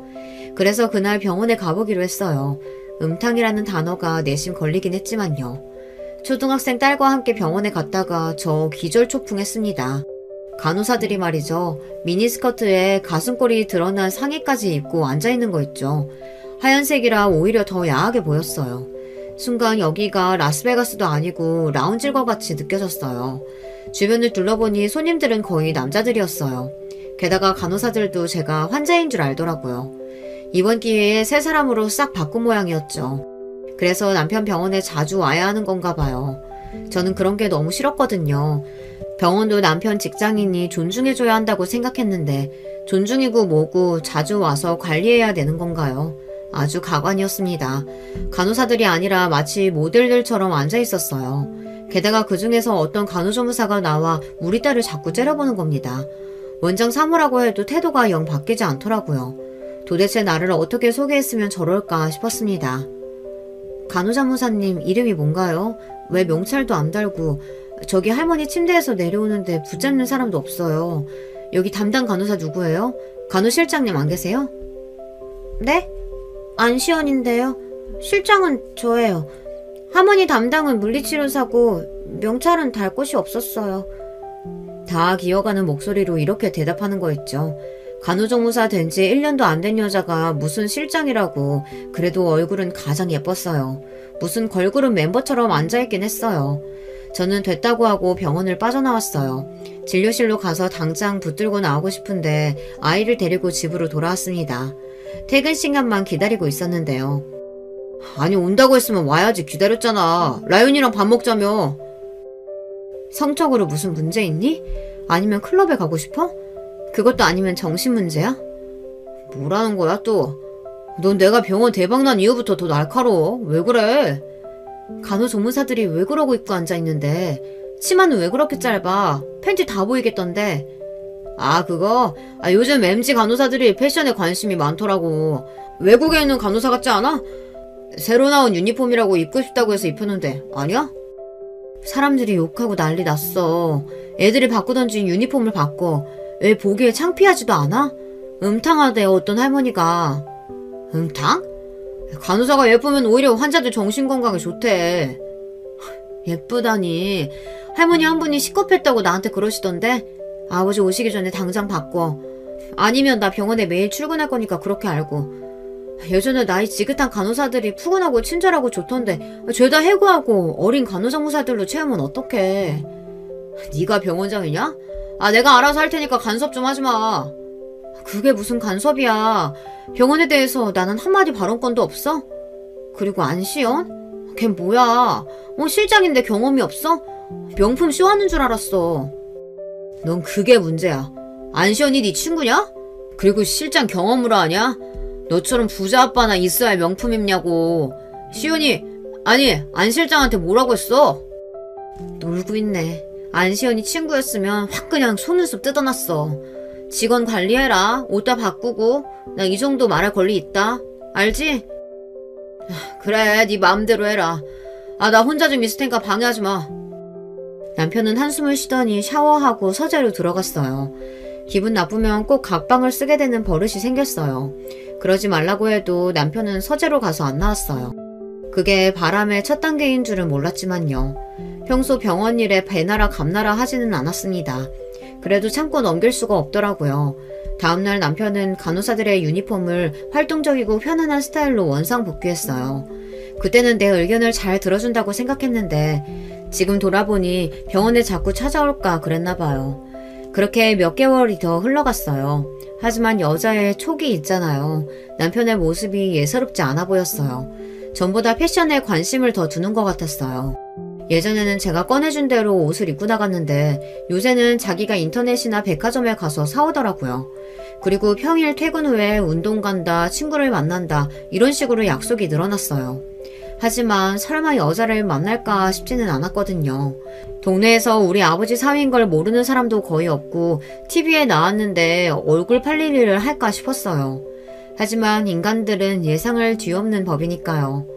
그래서 그날 병원에 가보기로 했어요. 음탕이라는 단어가 내심 걸리긴 했지만요. 초등학생 딸과 함께 병원에 갔다가 저 기절초풍했습니다. 간호사들이 말이죠. 미니스커트에 가슴골이 드러난 상의까지 입고 앉아있는 거 있죠. 하얀색이라 오히려 더 야하게 보였어요. 순간 여기가 라스베가스도 아니고 라운지일 것 같이 느껴졌어요. 주변을 둘러보니 손님들은 거의 남자들이었어요. 게다가 간호사들도 제가 환자인 줄 알더라고요. 이번 기회에 새 사람으로 싹 바꾼 모양이었죠. 그래서 남편 병원에 자주 와야 하는 건가 봐요. 저는 그런 게 너무 싫었거든요. 병원도 남편 직장인이 존중해줘야 한다고 생각했는데 존중이고 뭐고 자주 와서 관리해야 되는 건가요? 아주 가관이었습니다. 간호사들이 아니라 마치 모델들처럼 앉아 있었어요. 게다가 그 중에서 어떤 간호조무사가 나와 우리 딸을 자꾸 째려보는 겁니다. 원장 사무라고 해도 태도가 영 바뀌지 않더라고요. 도대체 나를 어떻게 소개했으면 저럴까 싶었습니다. 간호자무사님 이름이 뭔가요? 왜 명찰도 안 달고 저기 할머니 침대에서 내려오는데 붙잡는 사람도 없어요. 여기 담당 간호사 누구예요? 간호실장님 안 계세요? 네? 안시연인데요. 실장은 저예요. 할머니 담당은 물리치료사고 명찰은 달 곳이 없었어요. 다 기어가는 목소리로 이렇게 대답하는 거였죠. 간호조무사 된 지 1년도 안 된 여자가 무슨 실장이라고. 그래도 얼굴은 가장 예뻤어요. 무슨 걸그룹 멤버처럼 앉아있긴 했어요. 저는 됐다고 하고 병원을 빠져나왔어요. 진료실로 가서 당장 붙들고 나오고 싶은데 아이를 데리고 집으로 돌아왔습니다. 퇴근 시간만 기다리고 있었는데요. 아니 온다고 했으면 와야지. 기다렸잖아. 라윤이랑 밥 먹자며. 성적으로 무슨 문제 있니? 아니면 클럽에 가고 싶어? 그것도 아니면 정신 문제야? 뭐라는 거야 또? 넌 내가 병원 대박난 이후부터 더 날카로워. 왜 그래? 간호조무사들이 왜 그러고 입고 앉아있는데 치마는 왜 그렇게 짧아? 팬티 다 보이겠던데. 아 그거? 요즘 MG 간호사들이 패션에 관심이 많더라고. 외국에 있는 간호사 같지 않아? 새로 나온 유니폼이라고 입고 싶다고 해서 입혔는데 아니야? 사람들이 욕하고 난리 났어. 애들이 바꾸던지 유니폼을 바꿔. 왜 보기에 창피하지도 않아? 음탕하대 어떤 할머니가. 음탕? 간호사가 예쁘면 오히려 환자들 정신건강에 좋대. 예쁘다니. 할머니 한 분이 시겁했다고 나한테 그러시던데. 아버지 오시기 전에 당장 바꿔. 아니면 나 병원에 매일 출근할 거니까 그렇게 알고. 예전에 나이 지긋한 간호사들이 푸근하고 친절하고 좋던데 죄다 해고하고 어린 간호조무사들로 채우면 어떡해. 네가 병원장이냐? 내가 알아서 할 테니까 간섭 좀 하지 마. 그게 무슨 간섭이야. 병원에 대해서 나는 한마디 발언권도 없어? 그리고 안시연? 걘 뭐야? 실장인데 경험이 없어? 명품 쇼하는 줄 알았어. 넌 그게 문제야. 안시연이 네 친구냐? 그리고 실장 경험으로 하냐? 너처럼 부자 아빠나 있어야 할 명품 입냐고. 시연이 아니 안 실장한테 뭐라고 했어? 놀고 있네. 안시연이 친구였으면 확 그냥 속눈썹 뜯어놨어. 직원 관리해라. 옷 다 바꾸고. 나 이 정도 말할 권리 있다. 알지? 그래 네 마음대로 해라. 나 혼자 좀 있을 테니까 방해하지 마. 남편은 한숨을 쉬더니 샤워하고 서재로 들어갔어요. 기분 나쁘면 꼭 각방을 쓰게 되는 버릇이 생겼어요. 그러지 말라고 해도 남편은 서재로 가서 안 나왔어요. 그게 바람의 첫 단계인 줄은 몰랐지만요. 평소 병원 일에 배나라 감나라 하지는 않았습니다. 그래도 참고 넘길 수가 없더라고요. 다음날 남편은 간호사들의 유니폼을 활동적이고 편안한 스타일로 원상 복귀했어요. 그때는 내 의견을 잘 들어준다고 생각했는데 지금 돌아보니 병원에 자꾸 찾아올까 그랬나 봐요. 그렇게 몇 개월이 더 흘러갔어요. 하지만 여자의 촉이 있잖아요. 남편의 모습이 예사롭지 않아 보였어요. 전보다 패션에 관심을 더 두는 것 같았어요. 예전에는 제가 꺼내준 대로 옷을 입고 나갔는데 요새는 자기가 인터넷이나 백화점에 가서 사오더라고요. 그리고 평일 퇴근 후에 운동 간다, 친구를 만난다 이런 식으로 약속이 늘어났어요. 하지만 설마 여자를 만날까 싶지는 않았거든요. 동네에서 우리 아버지 사위인 걸 모르는 사람도 거의 없고 TV에 나왔는데 얼굴 팔릴 일을 할까 싶었어요. 하지만 인간들은 예상을 뒤엎는 법이니까요.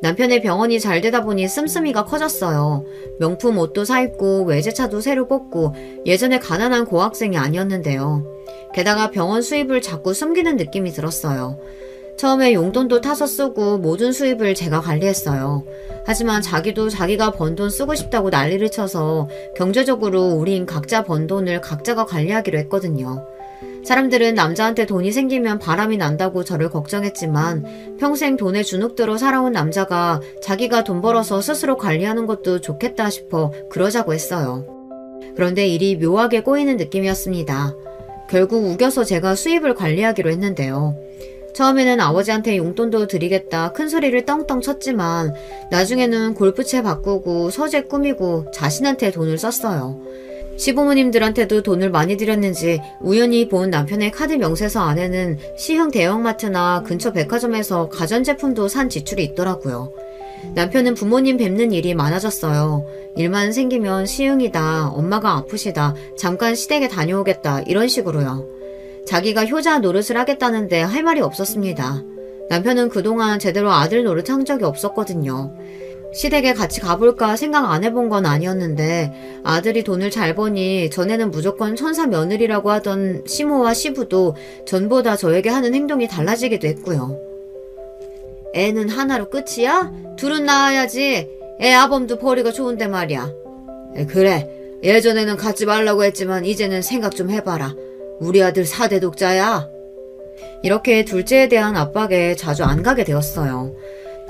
남편의 병원이 잘 되다 보니 씀씀이가 커졌어요. 명품 옷도 사입고 외제차도 새로 뽑고 예전에 가난한 고학생이 아니었는데요. 게다가 병원 수입을 자꾸 숨기는 느낌이 들었어요. 처음에 용돈도 타서 쓰고 모든 수입을 제가 관리했어요. 하지만 자기도 자기가 번 돈 쓰고 싶다고 난리를 쳐서 경제적으로 우린 각자 번 돈을 각자가 관리하기로 했거든요. 사람들은 남자한테 돈이 생기면 바람이 난다고 저를 걱정했지만 평생 돈에 주눅들어 살아온 남자가 자기가 돈 벌어서 스스로 관리하는 것도 좋겠다 싶어 그러자고 했어요. 그런데 일이 묘하게 꼬이는 느낌이었습니다. 결국 우겨서 제가 수입을 관리하기로 했는데요. 처음에는 아버지한테 용돈도 드리겠다 큰 소리를 떵떵 쳤지만 나중에는 골프채 바꾸고 서재 꾸미고 자신한테 돈을 썼어요. 시부모님들한테도 돈을 많이 드렸는지 우연히 본 남편의 카드 명세서 안에는 시흥 대형마트나 근처 백화점에서 가전제품도 산 지출이 있더라고요. 남편은 부모님 뵙는 일이 많아졌어요. 일만 생기면 시흥이다, 엄마가 아프시다, 잠깐 시댁에 다녀오겠다 이런 식으로요. 자기가 효자 노릇을 하겠다는데 할 말이 없었습니다. 남편은 그동안 제대로 아들 노릇한 적이 없었거든요. 시댁에 같이 가볼까 생각 안 해본 건 아니었는데 아들이 돈을 잘 버니 전에는 무조건 천사 며느리라고 하던 시모와 시부도 전보다 저에게 하는 행동이 달라지기도 했고요. 애는 하나로 끝이야? 둘은 낳아야지. 애 아범도 벌이가 좋은데 말이야. 그래, 예전에는 갖지 말라고 했지만 이제는 생각 좀 해봐라. 우리 아들 4대 독자야. 이렇게 둘째에 대한 압박에 자주 안 가게 되었어요.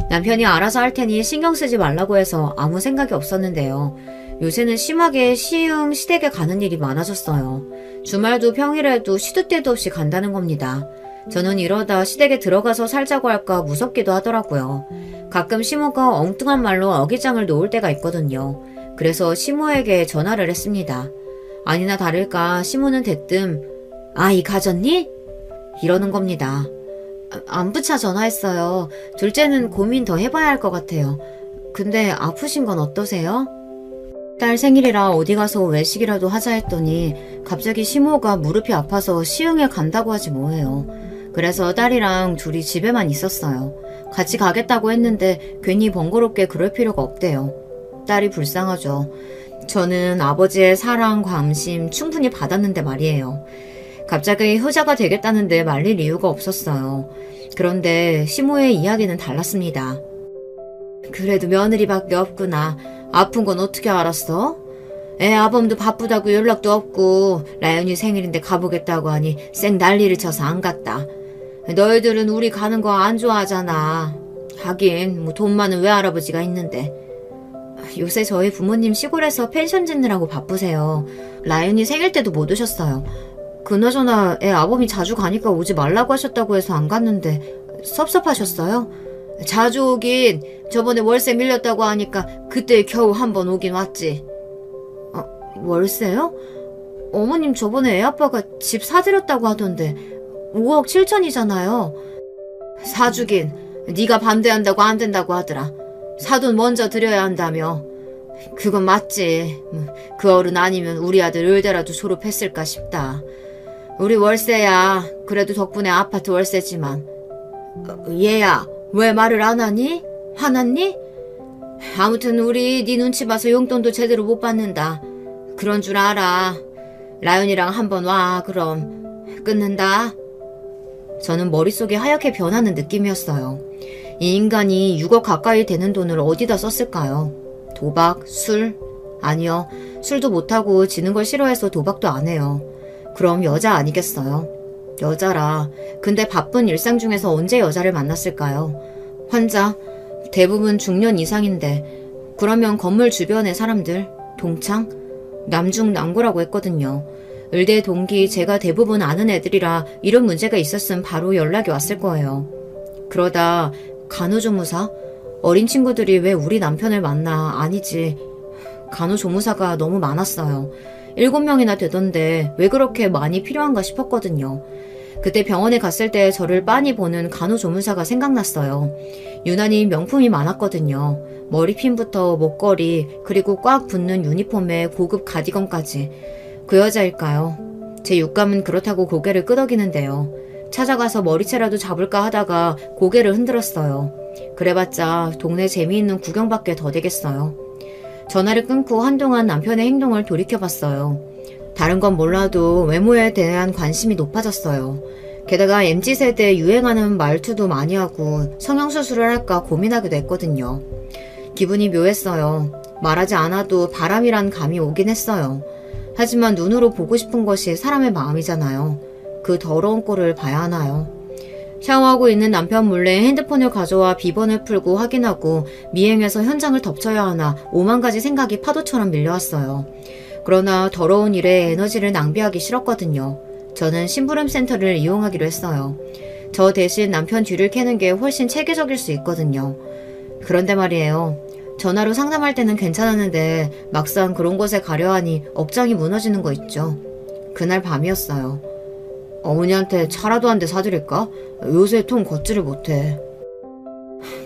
남편이 알아서 할 테니 신경 쓰지 말라고 해서 아무 생각이 없었는데요. 요새는 심하게 시흥 시댁에 가는 일이 많아졌어요. 주말도 평일에도 시도 때도 없이 간다는 겁니다. 저는 이러다 시댁에 들어가서 살자고 할까 무섭기도 하더라고요. 가끔 시모가 엉뚱한 말로 어깃장을 놓을 때가 있거든요. 그래서 시모에게 전화를 했습니다. 아니나 다를까 시모는 대뜸 아이 가졌니? 이러는 겁니다. 안부차 전화했어요. 둘째는 고민 더 해봐야 할 것 같아요. 근데 아프신 건 어떠세요? 딸 생일이라 어디 가서 외식이라도 하자 했더니 갑자기 시모가 무릎이 아파서 시흥에 간다고 하지 뭐해요. 그래서 딸이랑 둘이 집에만 있었어요. 같이 가겠다고 했는데 괜히 번거롭게 그럴 필요가 없대요. 딸이 불쌍하죠. 저는 아버지의 사랑, 관심 충분히 받았는데 말이에요. 갑자기 효자가 되겠다는데 말릴 이유가 없었어요. 그런데 시모의 이야기는 달랐습니다. 그래도 며느리밖에 없구나. 아픈 건 어떻게 알았어? 애 아범도 바쁘다고 연락도 없고 라연이 생일인데 가보겠다고 하니 쌩 난리를 쳐서 안 갔다. 너희들은 우리 가는 거 안 좋아하잖아. 하긴 뭐 돈 많은 외할아버지가 있는데. 요새 저희 부모님 시골에서 펜션 짓느라고 바쁘세요. 라연이 생일 때도 못 오셨어요. 그나저나 애 아범이 자주 가니까 오지 말라고 하셨다고 해서 안 갔는데 섭섭하셨어요? 자주 오긴 저번에 월세 밀렸다고 하니까 그때 겨우 한번 오긴 왔지. 월세요? 어머님 저번에 애아빠가 집 사드렸다고 하던데 5억 7천이잖아요. 사주긴 네가 반대한다고 안 된다고 하더라. 사돈 먼저 드려야 한다며. 그건 맞지. 그 어른 아니면 우리 아들 의대라도 졸업했을까 싶다. 우리 월세야. 그래도 덕분에 아파트 월세지만. 얘야, 왜 말을 안 하니? 화났니? 아무튼 우리 네 눈치 봐서 용돈도 제대로 못 받는다. 그런 줄 알아. 라연이랑 한번 와. 그럼 끊는다. 저는 머릿속이 하얗게 변하는 느낌이었어요. 이 인간이 6억 가까이 되는 돈을 어디다 썼을까요? 도박? 술? 아니요. 술도 못하고 지는 걸 싫어해서 도박도 안 해요. 그럼 여자 아니겠어요? 여자라. 근데 바쁜 일상 중에서 언제 여자를 만났을까요? 환자? 대부분 중년 이상인데. 그러면 건물 주변의 사람들? 동창? 남중남고라고 했거든요. 의대 동기 제가 대부분 아는 애들이라 이런 문제가 있었으면 바로 연락이 왔을 거예요. 그러다 간호조무사? 어린 친구들이 왜 우리 남편을 만나? 아니지. 간호조무사가 너무 많았어요. 7명이나 되던데 왜 그렇게 많이 필요한가 싶었거든요. 그때 병원에 갔을 때 저를 빤히 보는 간호조무사가 생각났어요. 유난히 명품이 많았거든요. 머리핀부터 목걸이 그리고 꽉 붙는 유니폼에 고급 가디건까지. 그 여자일까요? 제 육감은 그렇다고 고개를 끄덕이는데요. 찾아가서 머리채라도 잡을까 하다가 고개를 흔들었어요. 그래봤자 동네 재미있는 구경밖에 더 되겠어요. 전화를 끊고 한동안 남편의 행동을 돌이켜봤어요. 다른 건 몰라도 외모에 대한 관심이 높아졌어요. 게다가 MZ세대에 유행하는 말투도 많이 하고 성형수술을 할까 고민하기도 했거든요. 기분이 묘했어요. 말하지 않아도 바람이란 감이 오긴 했어요. 하지만 눈으로 보고 싶은 것이 사람의 마음이잖아요. 그 더러운 꼴을 봐야 하나요? 샤워하고 있는 남편 몰래 핸드폰을 가져와 비번을 풀고 확인하고 미행해서 현장을 덮쳐야 하나 5만 가지 생각이 파도처럼 밀려왔어요. 그러나 더러운 일에 에너지를 낭비하기 싫었거든요. 저는 심부름 센터를 이용하기로 했어요. 저 대신 남편 뒤를 캐는 게 훨씬 체계적일 수 있거든요. 그런데 말이에요. 전화로 상담할 때는 괜찮았는데 막상 그런 곳에 가려 하니 억장이 무너지는 거 있죠. 그날 밤이었어요. 어머니한테 차라도 한 대 사드릴까? 요새 통 걷지를 못해.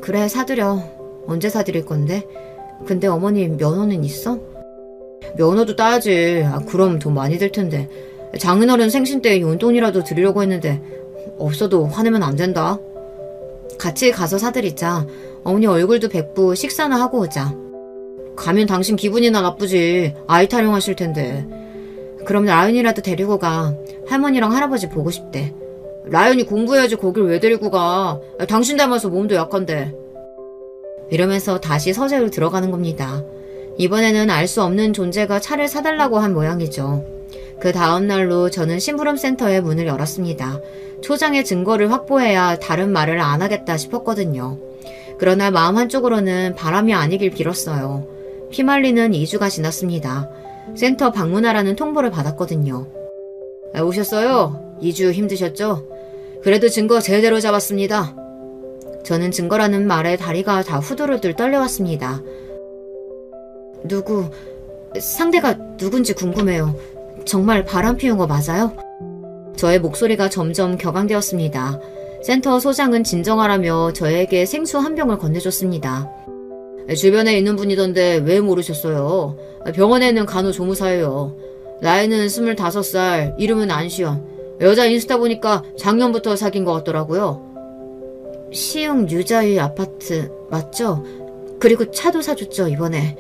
그래, 사드려. 언제 사드릴 건데? 근데 어머니 면허는 있어? 면허도 따야지. 그럼 돈 많이 들 텐데. 장인어른 생신 때 용돈이라도 드리려고 했는데 없어도 화내면 안 된다. 같이 가서 사드리자. 어머니 얼굴도 뵙고 식사나 하고 오자. 가면 당신 기분이나 나쁘지. 아이 타령하실 텐데. 그럼 라연이라도 데리고 가. 할머니랑 할아버지 보고 싶대. 라연이 공부해야지 거길 왜 데리고 가. 당신 닮아서 몸도 약한데. 이러면서 다시 서재로 들어가는 겁니다. 이번에는 알 수 없는 존재가 차를 사달라고 한 모양이죠. 그 다음날로 저는 심부름센터의 문을 열었습니다. 초장의 증거를 확보해야 다른 말을 안 하겠다 싶었거든요. 그러나 마음 한쪽으로는 바람이 아니길 빌었어요. 피말리는 2주가 지났습니다. 센터 방문하라는 통보를 받았거든요. 오셨어요? 2주 힘드셨죠? 그래도 증거 제대로 잡았습니다. 저는 증거라는 말에 다리가 다 후들후들 떨려왔습니다. 상대가 누군지 궁금해요. 정말 바람 피운 거 맞아요? 저의 목소리가 점점 격앙되었습니다. 센터 소장은 진정하라며 저에게 생수 한 병을 건네줬습니다. 주변에 있는 분이던데 왜 모르셨어요? 병원에 있는 간호조무사예요. 나이는 25살, 이름은 안시연. 여자 인스타 보니까 작년부터 사귄 것 같더라고요. 시흥 유자의 아파트 맞죠? 그리고 차도 사줬죠, 이번에.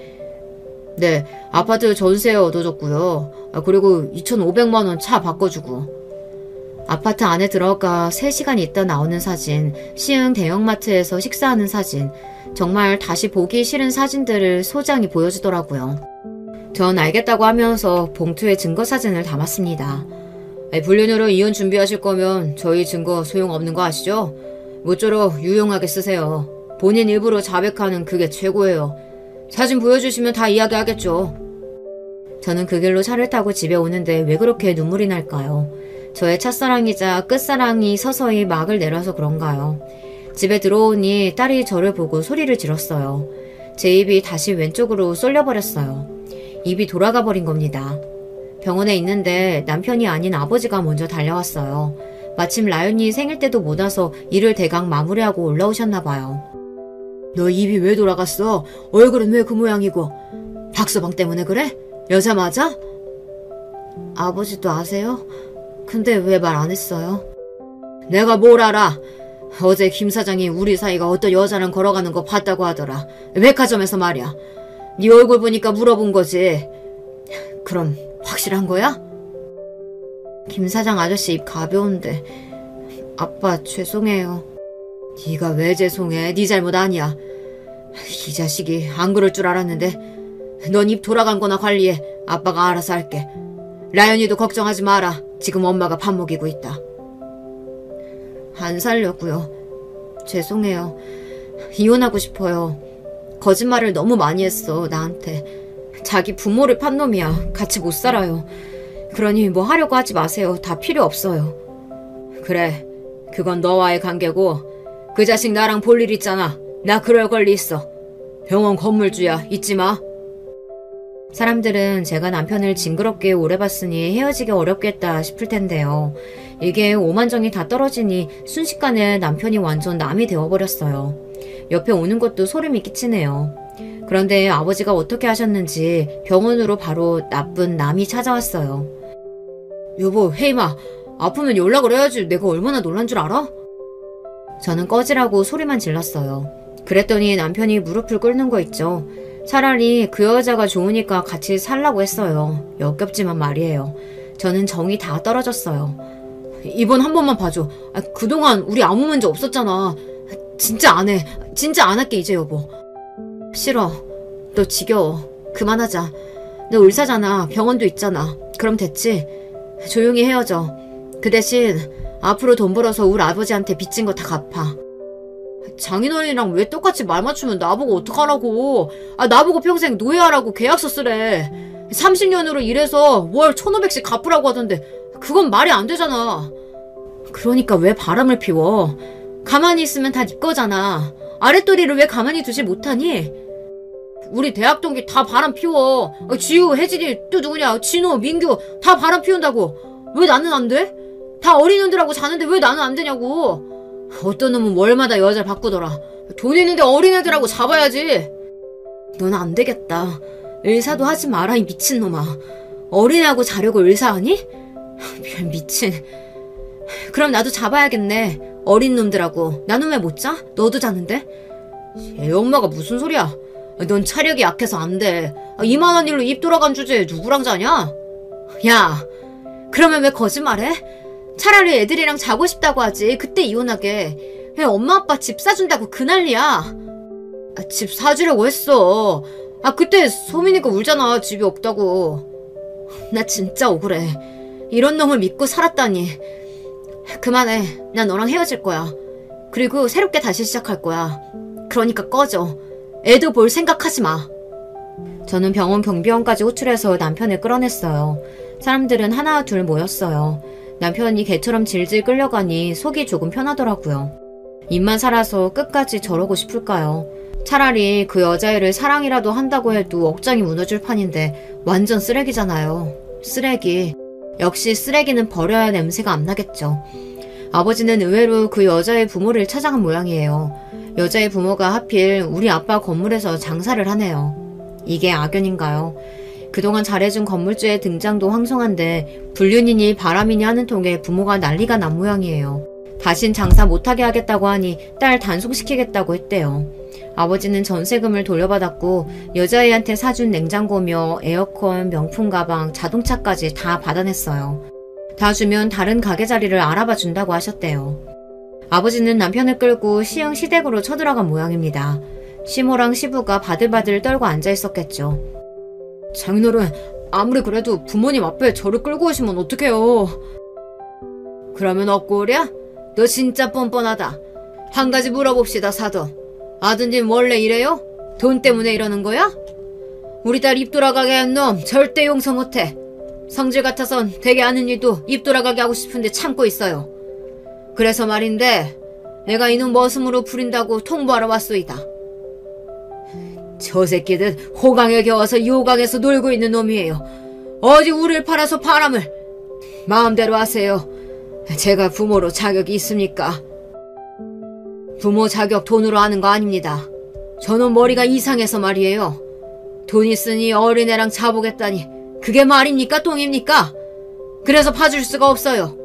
네, 아파트 전세 얻어줬고요. 그리고 2,500만 원 차 바꿔주고. 아파트 안에 들어가 3시간 있다 나오는 사진, 시흥 대형마트에서 식사하는 사진, 정말 다시 보기 싫은 사진들을 소장이 보여주더라고요. 전 알겠다고 하면서 봉투에 증거 사진을 담았습니다. 불륜으로 이혼 준비하실 거면 저희 증거 소용없는 거 아시죠? 모쪼록 유용하게 쓰세요. 본인 입으로 자백하는 그게 최고예요. 사진 보여주시면 다 이야기하겠죠. 저는 그 길로 차를 타고 집에 오는데 왜 그렇게 눈물이 날까요? 저의 첫사랑이자 끝사랑이 서서히 막을 내려서 그런가요? 집에 들어오니 딸이 저를 보고 소리를 질렀어요. 제 입이 다시 왼쪽으로 쏠려버렸어요. 입이 돌아가 버린 겁니다. 병원에 있는데 남편이 아닌 아버지가 먼저 달려왔어요. 마침 라연이 생일 때도 못 와서 일을 대강 마무리하고 올라오셨나 봐요. 너 입이 왜 돌아갔어? 얼굴은 왜 그 모양이고? 박서방 때문에 그래? 여자 맞아? 아버지도 아세요? 근데 왜 말 안 했어요? 내가 뭘 알아? 어제 김 사장이 우리 사이가 어떤 여자랑 걸어가는 거 봤다고 하더라. 백화점에서 말이야. 네 얼굴 보니까 물어본 거지. 그럼 확실한 거야? 김 사장 아저씨 입 가벼운데. 아빠 죄송해요. 네가 왜 죄송해? 네 잘못 아니야. 이 자식이 안 그럴 줄 알았는데. 넌 입 돌아간 거나 관리해. 아빠가 알아서 할게. 라연이도 걱정하지 마라. 지금 엄마가 밥 먹이고 있다. 안 살려고요. 죄송해요. 이혼하고 싶어요. 거짓말을 너무 많이 했어, 나한테. 자기 부모를 판 놈이야. 같이 못 살아요. 그러니 뭐 하려고 하지 마세요. 다 필요 없어요. 그래, 그건 너와의 관계고 그 자식 나랑 볼 일 있잖아. 나 그럴 권리 있어. 병원 건물주야. 잊지 마. 사람들은 제가 남편을 징그럽게 오래 봤으니 헤어지기 어렵겠다 싶을 텐데요. 이게 오만정이 다 떨어지니 순식간에 남편이 완전 남이 되어버렸어요. 옆에 오는 것도 소름이 끼치네요. 그런데 아버지가 어떻게 하셨는지 병원으로 바로 나쁜 남이 찾아왔어요. 여보, 혜임아, 아프면 연락을 해야지. 내가 얼마나 놀란 줄 알아? 저는 꺼지라고 소리만 질렀어요. 그랬더니 남편이 무릎을 꿇는 거 있죠. 차라리 그 여자가 좋으니까 같이 살라고 했어요. 역겹지만 말이에요. 저는 정이 다 떨어졌어요. 이번 한 번만 봐줘. 그동안 우리 아무 문제 없었잖아. 진짜 안 해. 진짜 안 할게 이제 여보. 싫어. 너 지겨워. 그만하자. 너 의사잖아. 병원도 있잖아. 그럼 됐지? 조용히 헤어져. 그 대신 앞으로 돈 벌어서 우리 아버지한테 빚진 거 다 갚아. 장인어른이랑 왜 똑같이 말 맞추면 나보고 어떡하라고. 나보고 평생 노예하라고 계약서 쓰래. 30년으로 일해서 월 1,500씩 갚으라고 하던데 그건 말이 안 되잖아. 그러니까 왜 바람을 피워. 가만히 있으면 다 네 거잖아. 아랫도리를 왜 가만히 두지 못하니? 우리 대학 동기 다 바람 피워. 지우, 혜진이 또 누구냐, 진호, 민규 다 바람 피운다고. 왜 나는 안 돼? 다 어린애들하고 자는데 왜 나는 안 되냐고. 어떤 놈은 월마다 여자를 바꾸더라. 돈 있는데 어린애들하고 잡아야지. 넌 안 되겠다. 의사도 하지 마라, 이 미친놈아. 어린애하고 자려고 의사하니? 미친. 그럼 나도 잡아야겠네. 어린 놈들하고. 나는 왜 못 자? 너도 자는데? 애 엄마가 무슨 소리야. 넌 차력이 약해서 안 돼. 이만한 일로 입 돌아간 주제에 누구랑 자냐? 야, 그러면 왜 거짓말해? 차라리 애들이랑 자고 싶다고 하지. 그때 이혼하게. 왜 엄마 아빠 집 사준다고 그 난리야. 집 사주려고 했어. 그때 소민이가 울잖아. 집이 없다고. 나 진짜 억울해. 이런 놈을 믿고 살았다니. 그만해. 난 너랑 헤어질 거야. 그리고 새롭게 다시 시작할 거야. 그러니까 꺼져. 애도 볼 생각하지 마. 저는 병원 경비원까지 호출해서 남편을 끌어냈어요. 사람들은 하나 둘 모였어요. 남편이 개처럼 질질 끌려가니 속이 조금 편하더라고요. 입만 살아서 끝까지 저러고 싶을까요? 차라리 그 여자애를 사랑이라도 한다고 해도 억장이 무너질 판인데 완전 쓰레기잖아요. 쓰레기. 역시 쓰레기는 버려야 냄새가 안 나겠죠. 아버지는 의외로 그 여자의 부모를 찾아간 모양이에요. 여자의 부모가 하필 우리 아빠 건물에서 장사를 하네요. 이게 악연인가요? 그동안 잘해준 건물주의 등장도 황송한데 불륜이니 바람이니 하는 통에 부모가 난리가 난 모양이에요. 다신 장사 못하게 하겠다고 하니 딸 단속시키겠다고 했대요. 아버지는 전세금을 돌려받았고 여자애한테 사준 냉장고며 에어컨, 명품 가방, 자동차까지 다 받아냈어요. 다 주면 다른 가게 자리를 알아봐 준다고 하셨대요. 아버지는 남편을 끌고 시흥 시댁으로 쳐들어간 모양입니다. 시모랑 시부가 바들바들 떨고 앉아있었겠죠. 장인어른, 아무리 그래도 부모님 앞에 저를 끌고 오시면 어떡해요. 그러면 억울이야? 너 진짜 뻔뻔하다. 한 가지 물어봅시다, 사돈. 아드님 원래 이래요? 돈 때문에 이러는 거야? 우리 딸 입 돌아가게 한 놈 절대 용서 못해. 성질 같아선 되게 아는 이도 입 돌아가게 하고 싶은데 참고 있어요. 그래서 말인데 내가 이놈 머슴으로 부린다고 통보하러 왔소이다. 저 새끼들 호강에 겨워서 요강에서 놀고 있는 놈이에요. 어디 우리를 팔아서 바람을. 마음대로 하세요. 제가 부모로 자격이 있습니까? 부모 자격 돈으로 하는 거 아닙니다. 저놈 머리가 이상해서 말이에요. 돈 있으니 어린애랑 자보겠다니 그게 말입니까 똥입니까? 그래서 봐줄 수가 없어요.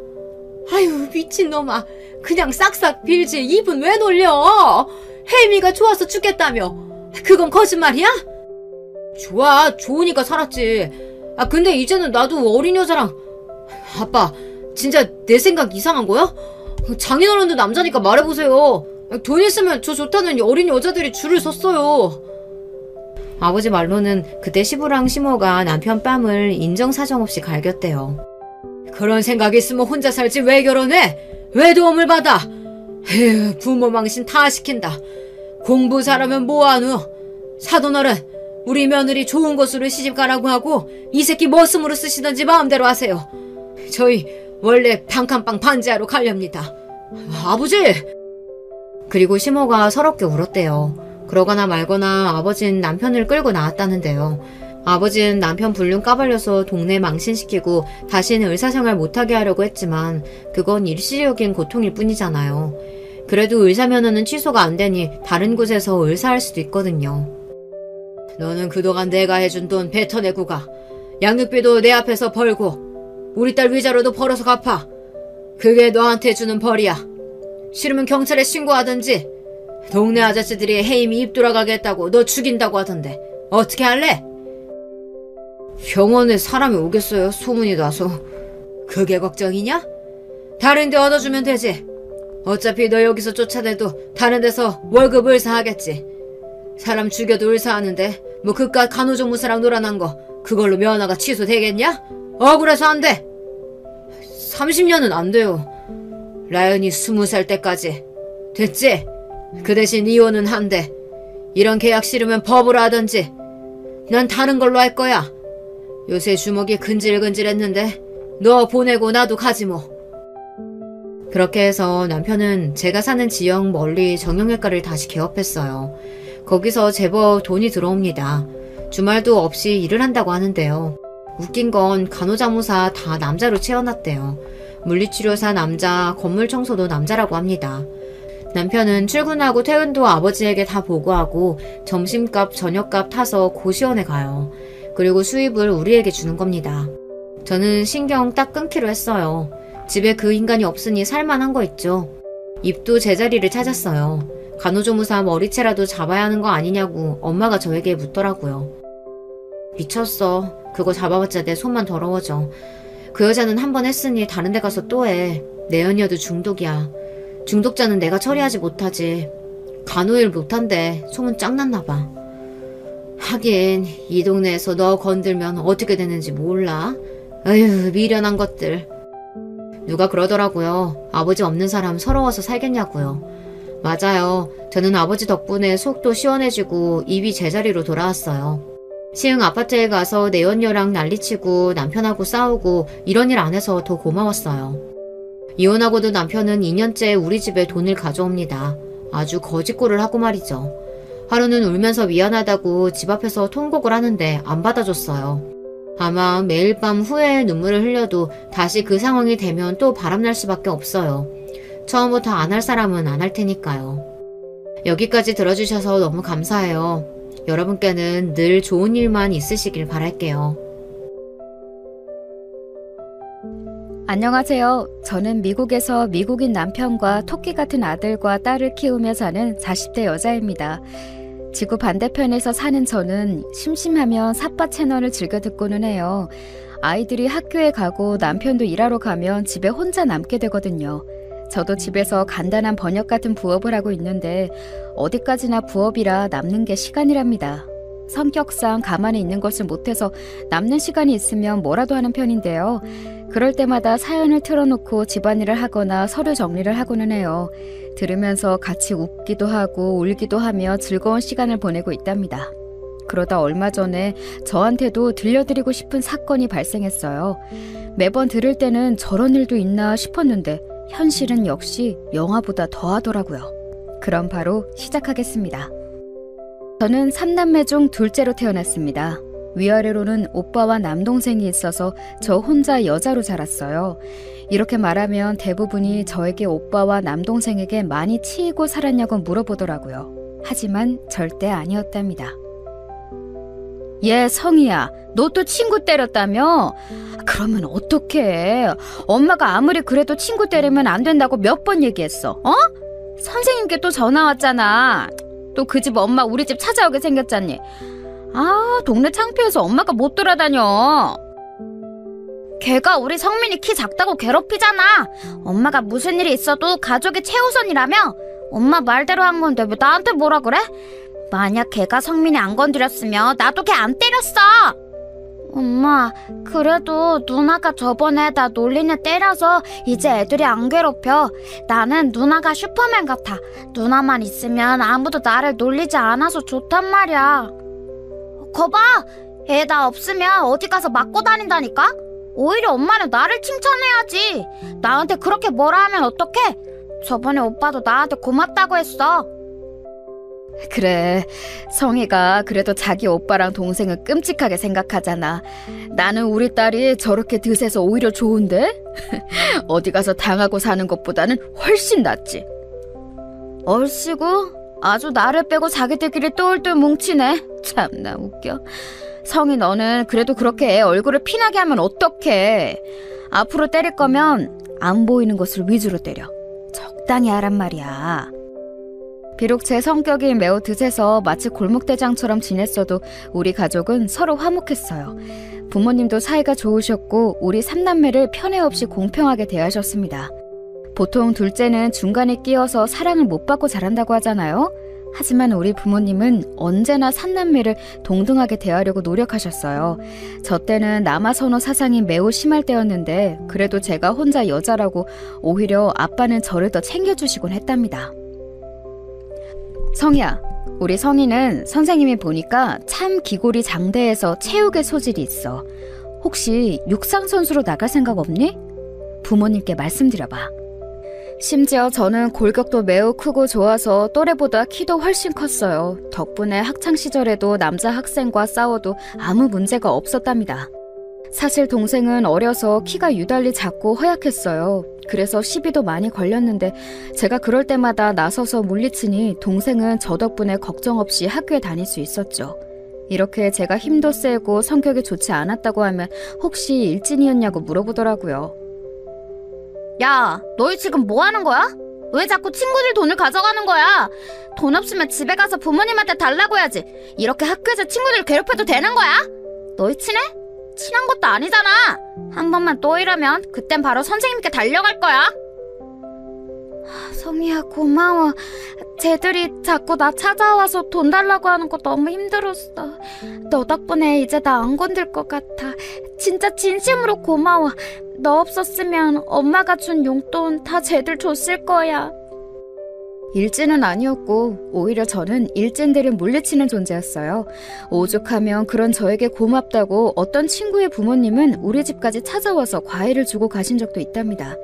아유 미친놈아. 그냥 싹싹 빌지 입은 왜 놀려? 혜미가 좋아서 죽겠다며. 그건 거짓말이야? 좋아, 좋으니까 살았지. 근데 이제는 나도 어린 여자랑. 아빠, 진짜 내 생각 이상한 거야? 장인어른도 남자니까 말해보세요. 돈 있으면 저 좋다는 어린 여자들이 줄을 섰어요. 아버지 말로는 그때 시부랑 시모가 남편 뺨을 인정사정 없이 갈겼대요. 그런 생각 있으면 혼자 살지 왜 결혼해? 왜 도움을 받아? 에휴, 부모 망신 다 시킨다. 공부 잘하면 뭐하노? 사돈어른, 우리 며느리 좋은 곳으로 시집가라고 하고 이 새끼 머슴으로 쓰시던지 마음대로 하세요. 저희 원래 단칸방 반지하러 가렵니다. 아버지! 그리고 시모가 서럽게 울었대요. 그러거나 말거나 아버지는 남편을 끌고 나왔다는데요. 아버지는 남편 불륜 까발려서 동네 망신시키고 다시는 의사생활 못하게 하려고 했지만 그건 일시적인 고통일 뿐이잖아요. 그래도 의사면허는 취소가 안 되니 다른 곳에서 의사할 수도 있거든요. 너는 그동안 내가 해준 돈 뱉어내고 가. 양육비도 내 앞에서 벌고 우리 딸 위자료도 벌어서 갚아. 그게 너한테 주는 벌이야. 싫으면 경찰에 신고하든지. 동네 아저씨들이 혜임이 입 돌아가게 했다고 너 죽인다고 하던데 어떻게 할래? 병원에 사람이 오겠어요? 소문이 나서. 그게 걱정이냐? 다른 데 얻어주면 되지. 어차피 너 여기서 쫓아내도 다른 데서 월급 을사하겠지. 사람 죽여도 을사하는데 뭐 그깟 간호조무사랑 놀아난 거 그걸로 면허가 취소되겠냐? 억울해서 안 돼. 30년은 안 돼요. 라연이 20살 때까지. 됐지? 그 대신 이혼은 한대. 이런 계약 싫으면 법으로 하던지. 난 다른 걸로 할 거야. 요새 주먹이 근질근질했는데 너 보내고 나도 가지 뭐. 그렇게 해서 남편은 제가 사는 지역 멀리 정형외과를 다시 개업했어요. 거기서 제법 돈이 들어옵니다. 주말도 없이 일을 한다고 하는데요. 웃긴 건 간호자무사 다 남자로 채워놨대요. 물리치료사 남자, 건물 청소도 남자라고 합니다. 남편은 출근하고 퇴근도 아버지에게 다 보고하고 점심값, 저녁값 타서 고시원에 가요. 그리고 수입을 우리에게 주는 겁니다. 저는 신경 딱 끊기로 했어요. 집에 그 인간이 없으니 살만한 거 있죠. 입도 제자리를 찾았어요. 간호조무사 머리채라도 잡아야 하는 거 아니냐고 엄마가 저에게 묻더라고요. 미쳤어. 그거 잡아봤자 내 손만 더러워져. 그 여자는 한 번 했으니 다른 데 가서 또 해. 내연녀도 중독이야. 중독자는 내가 처리하지 못하지. 간호일 못한대. 소문 짱 났나 봐. 하긴 이 동네에서 너 건들면 어떻게 되는지 몰라. 에휴, 미련한 것들. 누가 그러더라고요. 아버지 없는 사람 서러워서 살겠냐고요. 맞아요. 저는 아버지 덕분에 속도 시원해지고 입이 제자리로 돌아왔어요. 시흥 아파트에 가서 내연녀랑 난리치고 남편하고 싸우고 이런 일 안 해서 더 고마웠어요. 이혼하고도 남편은 2년째 우리 집에 돈을 가져옵니다. 아주 거짓골을 하고 말이죠. 하루는 울면서 미안하다고 집 앞에서 통곡을 하는데 안 받아줬어요. 아마 매일 밤 후회의 눈물을 흘려도 다시 그 상황이 되면 또 바람날 수밖에 없어요. 처음부터 안 할 사람은 안 할 테니까요. 여기까지 들어주셔서 너무 감사해요. 여러분께는 늘 좋은 일만 있으시길 바랄게요. 안녕하세요. 저는 미국에서 미국인 남편과 토끼 같은 아들과 딸을 키우며 사는 40대 여자입니다. 지구 반대편에서 사는 저는 심심하면 삿바 채널을 즐겨 듣고는 해요. 아이들이 학교에 가고 남편도 일하러 가면 집에 혼자 남게 되거든요. 저도 집에서 간단한 번역 같은 부업을 하고 있는데 어디까지나 부업이라 남는 게 시간이랍니다. 성격상 가만히 있는 것을 못해서 남는 시간이 있으면 뭐라도 하는 편인데요. 그럴 때마다 사연을 틀어놓고 집안일을 하거나 서류 정리를 하고는 해요. 들으면서 같이 웃기도 하고 울기도 하며 즐거운 시간을 보내고 있답니다. 그러다 얼마 전에 저한테도 들려드리고 싶은 사건이 발생했어요. 매번 들을 때는 저런 일도 있나 싶었는데 현실은 역시 영화보다 더하더라고요. 그럼 바로 시작하겠습니다. 저는 3남매 중 둘째로 태어났습니다. 위아래로는 오빠와 남동생이 있어서 저 혼자 여자로 자랐어요. 이렇게 말하면 대부분이 저에게 오빠와 남동생에게 많이 치이고 살았냐고 물어보더라고요. 하지만 절대 아니었답니다. 얘 성희야, 너 또 친구 때렸다며? 그러면 어떡해? 엄마가 아무리 그래도 친구 때리면 안 된다고 몇 번 얘기했어. 어? 선생님께 또 전화 왔잖아. 또 그 집 엄마 우리 집 찾아오게 생겼잖니. 아, 동네 창피해서 엄마가 못 돌아다녀. 걔가 우리 성민이 키 작다고 괴롭히잖아. 엄마가 무슨 일이 있어도 가족이 최우선이라며. 엄마 말대로 한 건데 왜 나한테 뭐라 그래? 만약 걔가 성민이 안 건드렸으면 나도 걔 안 때렸어. 엄마, 그래도 누나가 저번에 나 놀리는 때려서 이제 애들이 안 괴롭혀. 나는 누나가 슈퍼맨 같아. 누나만 있으면 아무도 나를 놀리지 않아서 좋단 말이야. 거봐, 애 나 없으면 어디 가서 맞고 다닌다니까? 오히려 엄마는 나를 칭찬해야지. 나한테 그렇게 뭐라 하면 어떡해? 저번에 오빠도 나한테 고맙다고 했어. 그래, 성희가 그래도 자기 오빠랑 동생은 끔찍하게 생각하잖아. 나는 우리 딸이 저렇게 드세서 오히려 좋은데? 어디 가서 당하고 사는 것보다는 훨씬 낫지. 얼씨구, 아주 나를 빼고 자기들끼리 똘똘 뭉치네. 참나 웃겨. 성희, 너는 그래도 그렇게 애 얼굴을 피나게 하면 어떡해. 앞으로 때릴 거면 안 보이는 곳을 위주로 때려. 적당히 하란 말이야. 비록 제 성격이 매우 드세서 마치 골목대장처럼 지냈어도 우리 가족은 서로 화목했어요. 부모님도 사이가 좋으셨고 우리 3남매를 편애 없이 공평하게 대하셨습니다. 보통 둘째는 중간에 끼어서 사랑을 못 받고 자란다고 하잖아요. 하지만 우리 부모님은 언제나 삼남매를 동등하게 대하려고 노력하셨어요. 저 때는 남아선호 사상이 매우 심할 때였는데 그래도 제가 혼자 여자라고 오히려 아빠는 저를 더 챙겨주시곤 했답니다. 성희야, 우리 성희는 선생님이 보니까 참 기골이 장대해서 체육에 소질이 있어. 혹시 육상선수로 나갈 생각 없니? 부모님께 말씀드려봐. 심지어 저는 골격도 매우 크고 좋아서 또래보다 키도 훨씬 컸어요. 덕분에 학창시절에도 남자 학생과 싸워도 아무 문제가 없었답니다. 사실 동생은 어려서 키가 유달리 작고 허약했어요. 그래서 시비도 많이 걸렸는데 제가 그럴 때마다 나서서 물리치니 동생은 저 덕분에 걱정 없이 학교에 다닐 수 있었죠. 이렇게 제가 힘도 세고 성격이 좋지 않았다고 하면 혹시 일진이었냐고 물어보더라고요. 야, 너희 지금 뭐 하는 거야? 왜 자꾸 친구들 돈을 가져가는 거야? 돈 없으면 집에 가서 부모님한테 달라고 해야지. 이렇게 학교에서 친구들 괴롭혀도 되는 거야? 너희 친해? 친한 것도 아니잖아. 한 번만 또 이러면 그땐 바로 선생님께 달려갈 거야. 성희야, 고마워. 쟤들이 자꾸 나 찾아와서 돈 달라고 하는 거 너무 힘들었어. 너 덕분에 이제 나 안 건들 것 같아. 진짜 진심으로 고마워. 너 없었으면 엄마가 준 용돈 다 쟤들 줬을 거야. 일진은 아니었고 오히려 저는 일진들을 물리치는 존재였어요. 오죽하면 그런 저에게 고맙다고 어떤 친구의 부모님은 우리 집까지 찾아와서 과일을 주고 가신 적도 있답니다.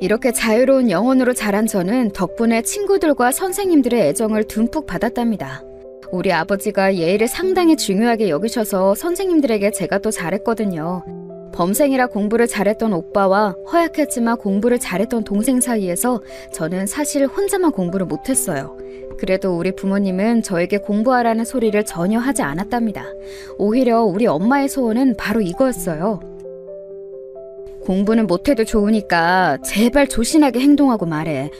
이렇게 자유로운 영혼으로 자란 저는 덕분에 친구들과 선생님들의 애정을 듬뿍 받았답니다. 우리 아버지가 예의를 상당히 중요하게 여기셔서 선생님들에게 제가 또 잘했거든요. 범생이라 공부를 잘했던 오빠와 허약했지만 공부를 잘했던 동생 사이에서 저는 사실 혼자만 공부를 못했어요. 그래도 우리 부모님은 저에게 공부하라는 소리를 전혀 하지 않았답니다. 오히려 우리 엄마의 소원은 바로 이거였어요. 공부는 못해도 좋으니까 제발 조신하게 행동하고 말해.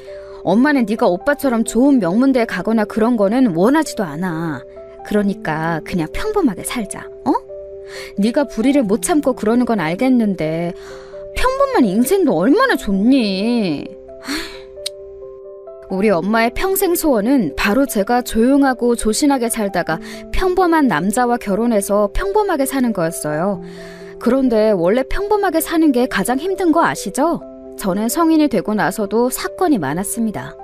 엄마는 네가 오빠처럼 좋은 명문대에 가거나 그런 거는 원하지도 않아. 그러니까 그냥 평범하게 살자, 어? 네가 불의를 못 참고 그러는 건 알겠는데 평범한 인생도 얼마나 좋니? 우리 엄마의 평생 소원은 바로 제가 조용하고 조신하게 살다가 평범한 남자와 결혼해서 평범하게 사는 거였어요. 그런데 원래 평범하게 사는 게 가장 힘든 거 아시죠? 저는 성인이 되고 나서도 사건이 많았습니다.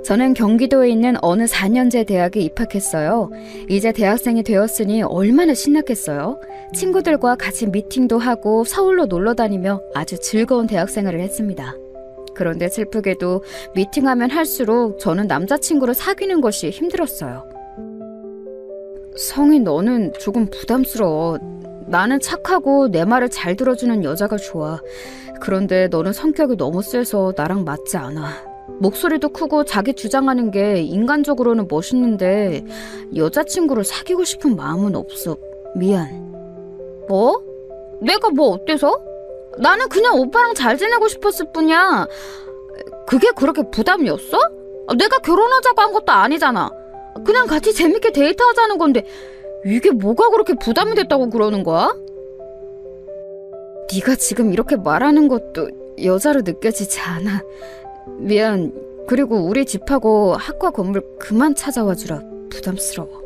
저는 경기도에 있는 어느 4년제 대학에 입학했어요. 이제 대학생이 되었으니 얼마나 신났겠어요? 친구들과 같이 미팅도 하고 서울로 놀러 다니며 아주 즐거운 대학생활을 했습니다. 그런데 슬프게도 미팅하면 할수록 저는 남자친구를 사귀는 것이 힘들었어요. 성희, 너는 조금 부담스러워. 나는 착하고 내 말을 잘 들어주는 여자가 좋아. 그런데 너는 성격이 너무 세서 나랑 맞지 않아. 목소리도 크고 자기 주장하는 게 인간적으로는 멋있는데 여자친구를 사귀고 싶은 마음은 없어. 미안. 뭐? 내가 뭐 어때서? 나는 그냥 오빠랑 잘 지내고 싶었을 뿐이야. 그게 그렇게 부담이었어? 내가 결혼하자고 한 것도 아니잖아. 그냥 같이 재밌게 데이트하자는 건데 이게 뭐가 그렇게 부담이 됐다고 그러는 거야? 네가 지금 이렇게 말하는 것도 여자로 느껴지지 않아. 미안. 그리고 우리 집하고 학과 건물 그만 찾아와 주라. 부담스러워.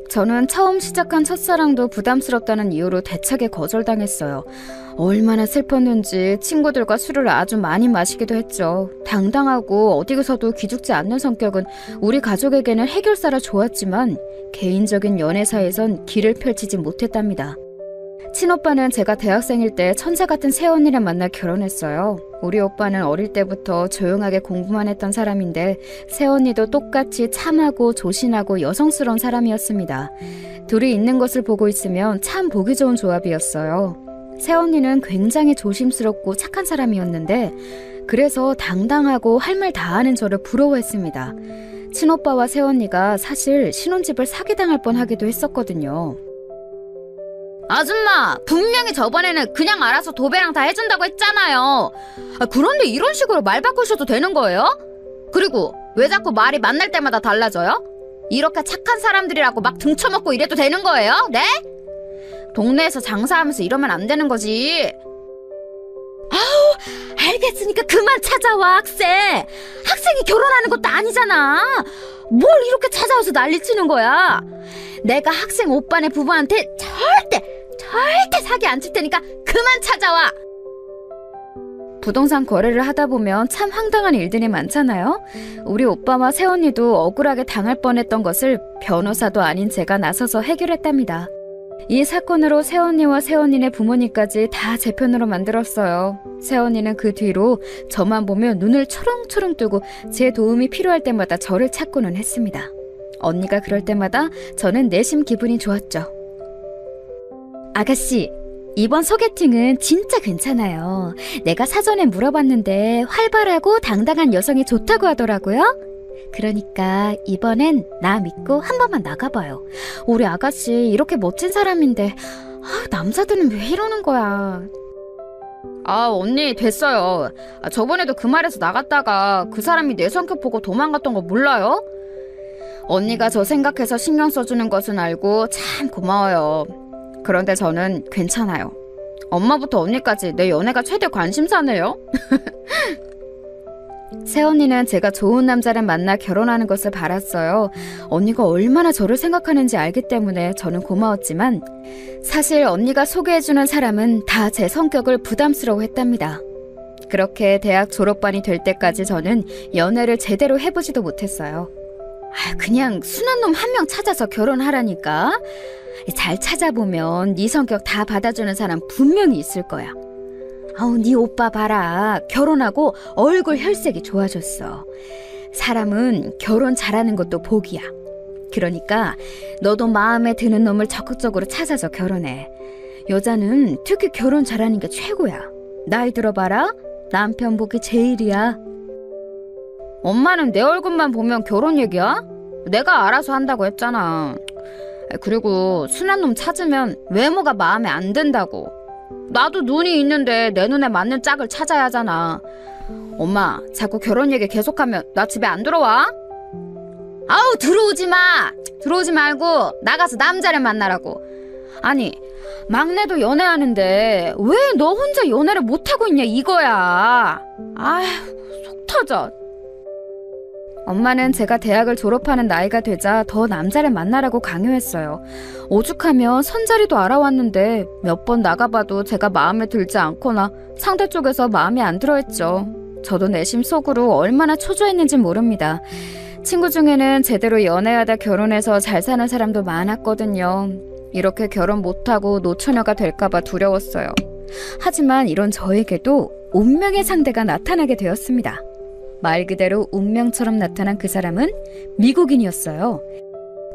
저는 처음 시작한 첫사랑도 부담스럽다는 이유로 대차게 거절당했어요. 얼마나 슬펐는지 친구들과 술을 아주 많이 마시기도 했죠. 당당하고 어디서도 기죽지 않는 성격은 우리 가족에게는 해결사라 좋았지만 개인적인 연애사에선 길을 펼치지 못했답니다. 친오빠는 제가 대학생일 때 천사 같은 새언니를 만나 결혼했어요. 우리 오빠는 어릴 때부터 조용하게 공부만 했던 사람인데 새언니도 똑같이 참하고 조신하고 여성스러운 사람이었습니다. 둘이 있는 것을 보고 있으면 참 보기 좋은 조합이었어요. 새언니는 굉장히 조심스럽고 착한 사람이었는데 그래서 당당하고 할 말 다 하는 저를 부러워했습니다. 친오빠와 새언니가 사실 신혼집을 사기당할 뻔하기도 했었거든요. 아줌마, 분명히 저번에는 그냥 알아서 도배랑 다 해준다고 했잖아요. 그런데 이런 식으로 말 바꾸셔도 되는 거예요? 그리고 왜 자꾸 말이 만날 때마다 달라져요? 이렇게 착한 사람들이라고 막 등쳐먹고 이래도 되는 거예요? 네? 동네에서 장사하면서 이러면 안 되는 거지. 아우, 알겠으니까 그만 찾아와, 학생. 학생이 결혼하는 것도 아니잖아. 뭘 이렇게 찾아와서 난리치는 거야. 내가 학생 오빠네 부부한테 절대 사기 안 칠 테니까 그만 찾아와. 부동산 거래를 하다 보면 참 황당한 일들이 많잖아요. 우리 오빠와 새언니도 억울하게 당할 뻔했던 것을 변호사도 아닌 제가 나서서 해결했답니다. 이 사건으로 새언니와 새언니네 부모님까지 다 제 편으로 만들었어요. 새언니는 그 뒤로 저만 보면 눈을 초롱초롱 뜨고 제 도움이 필요할 때마다 저를 찾고는 했습니다. 언니가 그럴 때마다 저는 내심 기분이 좋았죠. 아가씨, 이번 소개팅은 진짜 괜찮아요. 내가 사전에 물어봤는데 활발하고 당당한 여성이 좋다고 하더라고요. 그러니까 이번엔 나 믿고 한 번만 나가봐요. 우리 아가씨 이렇게 멋진 사람인데 남자들은 왜 이러는 거야. 언니 됐어요. 저번에도 그 말에서 나갔다가 그 사람이 내 성격 보고 도망갔던 거 몰라요? 언니가 저 생각해서 신경 써주는 것은 알고 참 고마워요. 그런데 저는 괜찮아요. 엄마부터 언니까지 내 연애가 최대 관심사네요. 새언니는 제가 좋은 남자를 만나 결혼하는 것을 바랐어요. 언니가 얼마나 저를 생각하는지 알기 때문에 저는 고마웠지만 사실 언니가 소개해주는 사람은 다 제 성격을 부담스러워했답니다. 그렇게 대학 졸업반이 될 때까지 저는 연애를 제대로 해보지도 못했어요. 그냥 순한 놈 한 명 찾아서 결혼하라니까. 잘 찾아보면 네 성격 다 받아주는 사람 분명히 있을 거야. 네 오빠 봐라. 결혼하고 얼굴 혈색이 좋아졌어. 사람은 결혼 잘하는 것도 복이야. 그러니까 너도 마음에 드는 놈을 적극적으로 찾아서 결혼해. 여자는 특히 결혼 잘하는 게 최고야. 나이 들어봐라. 남편 복이 제일이야. 엄마는 내 얼굴만 보면 결혼 얘기야? 내가 알아서 한다고 했잖아. 그리고 순한 놈 찾으면 외모가 마음에 안 든다고. 나도 눈이 있는데 내 눈에 맞는 짝을 찾아야 하잖아. 엄마, 자꾸 결혼 얘기 계속하면 나 집에 안 들어와? 들어오지 마! 들어오지 말고 나가서 남자를 만나라고. 아니, 막내도 연애하는데 왜 너 혼자 연애를 못하고 있냐 이거야. 속 터져. 엄마는 제가 대학을 졸업하는 나이가 되자 더 남자를 만나라고 강요했어요. 오죽하면 선자리도 알아왔는데 몇 번 나가봐도 제가 마음에 들지 않거나 상대 쪽에서 마음에 안 들어 했죠. 저도 내심 속으로 얼마나 초조했는지 모릅니다. 친구 중에는 제대로 연애하다 결혼해서 잘 사는 사람도 많았거든요. 이렇게 결혼 못하고 노처녀가 될까봐 두려웠어요. 하지만 이런 저에게도 운명의 상대가 나타나게 되었습니다. 말 그대로 운명처럼 나타난 그 사람은 미국인이었어요.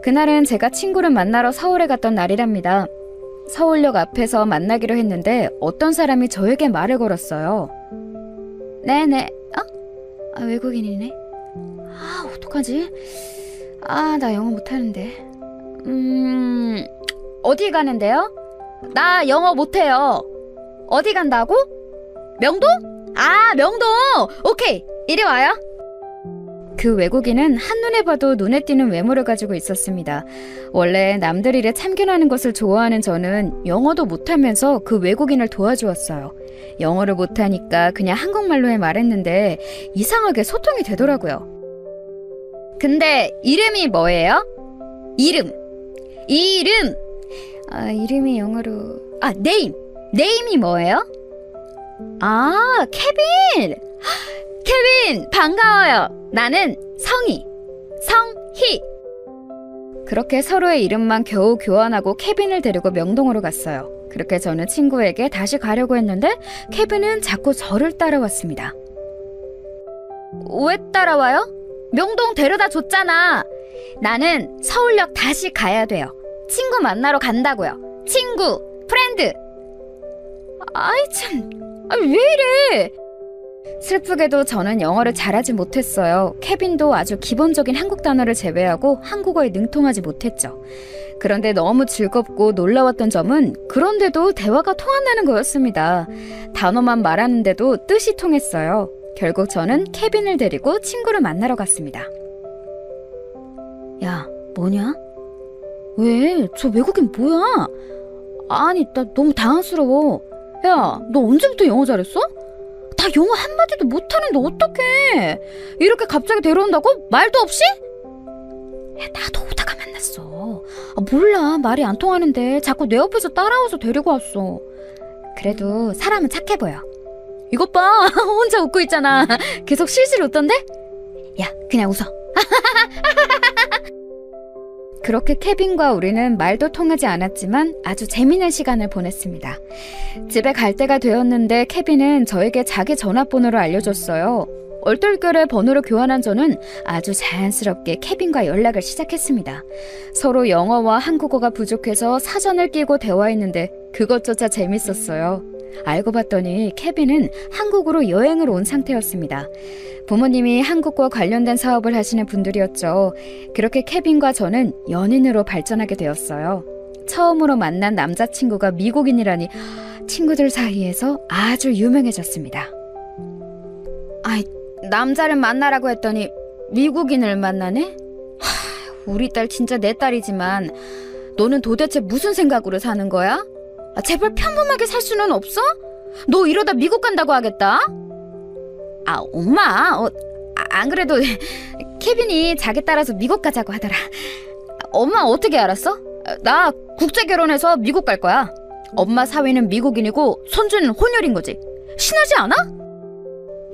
그날은 제가 친구를 만나러 서울에 갔던 날이랍니다. 서울역 앞에서 만나기로 했는데 어떤 사람이 저에게 말을 걸었어요. 네네. 외국인이네. 어떡하지? 나 영어 못하는데. 어디 가는데요? 나 영어 못해요. 어디 간다고? 명동? 명동! 오케이, 이리 와요. 그 외국인은 한눈에 봐도 눈에 띄는 외모를 가지고 있었습니다. 원래 남들 일에 참견하는 것을 좋아하는 저는 영어도 못하면서 그 외국인을 도와주었어요. 영어를 못하니까 그냥 한국말로 말했는데 이상하게 소통이 되더라고요. 근데 이름이 뭐예요? 이름. 이름이 영어로... 네임이 뭐예요? 케빈! 케빈, 반가워요. 나는 성희. 그렇게 서로의 이름만 겨우 교환하고 케빈을 데리고 명동으로 갔어요. 그렇게 저는 친구에게 다시 가려고 했는데 케빈은 자꾸 저를 따라왔습니다. 왜 따라와요? 명동 데려다 줬잖아. 나는 서울역 다시 가야 돼요. 친구 만나러 간다고요. 친구, 프렌드. 왜 이래? 슬프게도 저는 영어를 잘하지 못했어요. 케빈도 아주 기본적인 한국 단어를 제외하고 한국어에 능통하지 못했죠. 그런데 너무 즐겁고 놀라웠던 점은 그런데도 대화가 통한다는 거였습니다. 단어만 말하는데도 뜻이 통했어요. 결국 저는 케빈을 데리고 친구를 만나러 갔습니다. 야, 뭐냐? 왜? 저 외국인 뭐야? 나 너무 당황스러워. 야, 너 언제부터 영어 잘했어? 나 영어 한마디도 못하는데 어떡해. 이렇게 갑자기 데려온다고? 말도 없이? 야, 나도 오다가 만났어. 몰라, 말이 안 통하는데 자꾸 내 옆에서 따라와서 데리고 왔어. 그래도 사람은 착해 보여. 이것 봐, 혼자 웃고 있잖아. 계속 실실 웃던데? 야, 그냥 웃어. 그렇게 케빈과 우리는 말도 통하지 않았지만 아주 재미있는 시간을 보냈습니다. 집에 갈 때가 되었는데 케빈은 저에게 자기 전화번호를 알려줬어요. 얼떨결에 번호를 교환한 저는 아주 자연스럽게 케빈과 연락을 시작했습니다. 서로 영어와 한국어가 부족해서 사전을 끼고 대화했는데 그것조차 재밌었어요. 알고 봤더니 케빈은 한국으로 여행을 온 상태였습니다. 부모님이 한국과 관련된 사업을 하시는 분들이었죠. 그렇게 케빈과 저는 연인으로 발전하게 되었어요. 처음으로 만난 남자친구가 미국인이라니 친구들 사이에서 아주 유명해졌습니다. 아이, 남자를 만나라고 했더니 미국인을 만나네? 우리 딸 진짜 내 딸이지만 너는 도대체 무슨 생각으로 사는 거야? 제발 평범하게 살 수는 없어? 너 이러다 미국 간다고 하겠다? 엄마, 안 그래도 케빈이 자기 따라서 미국 가자고 하더라. 엄마 어떻게 알았어? 나 국제 결혼해서 미국 갈 거야. 엄마 사위는 미국인이고 손주는 혼혈인 거지. 신하지 않아?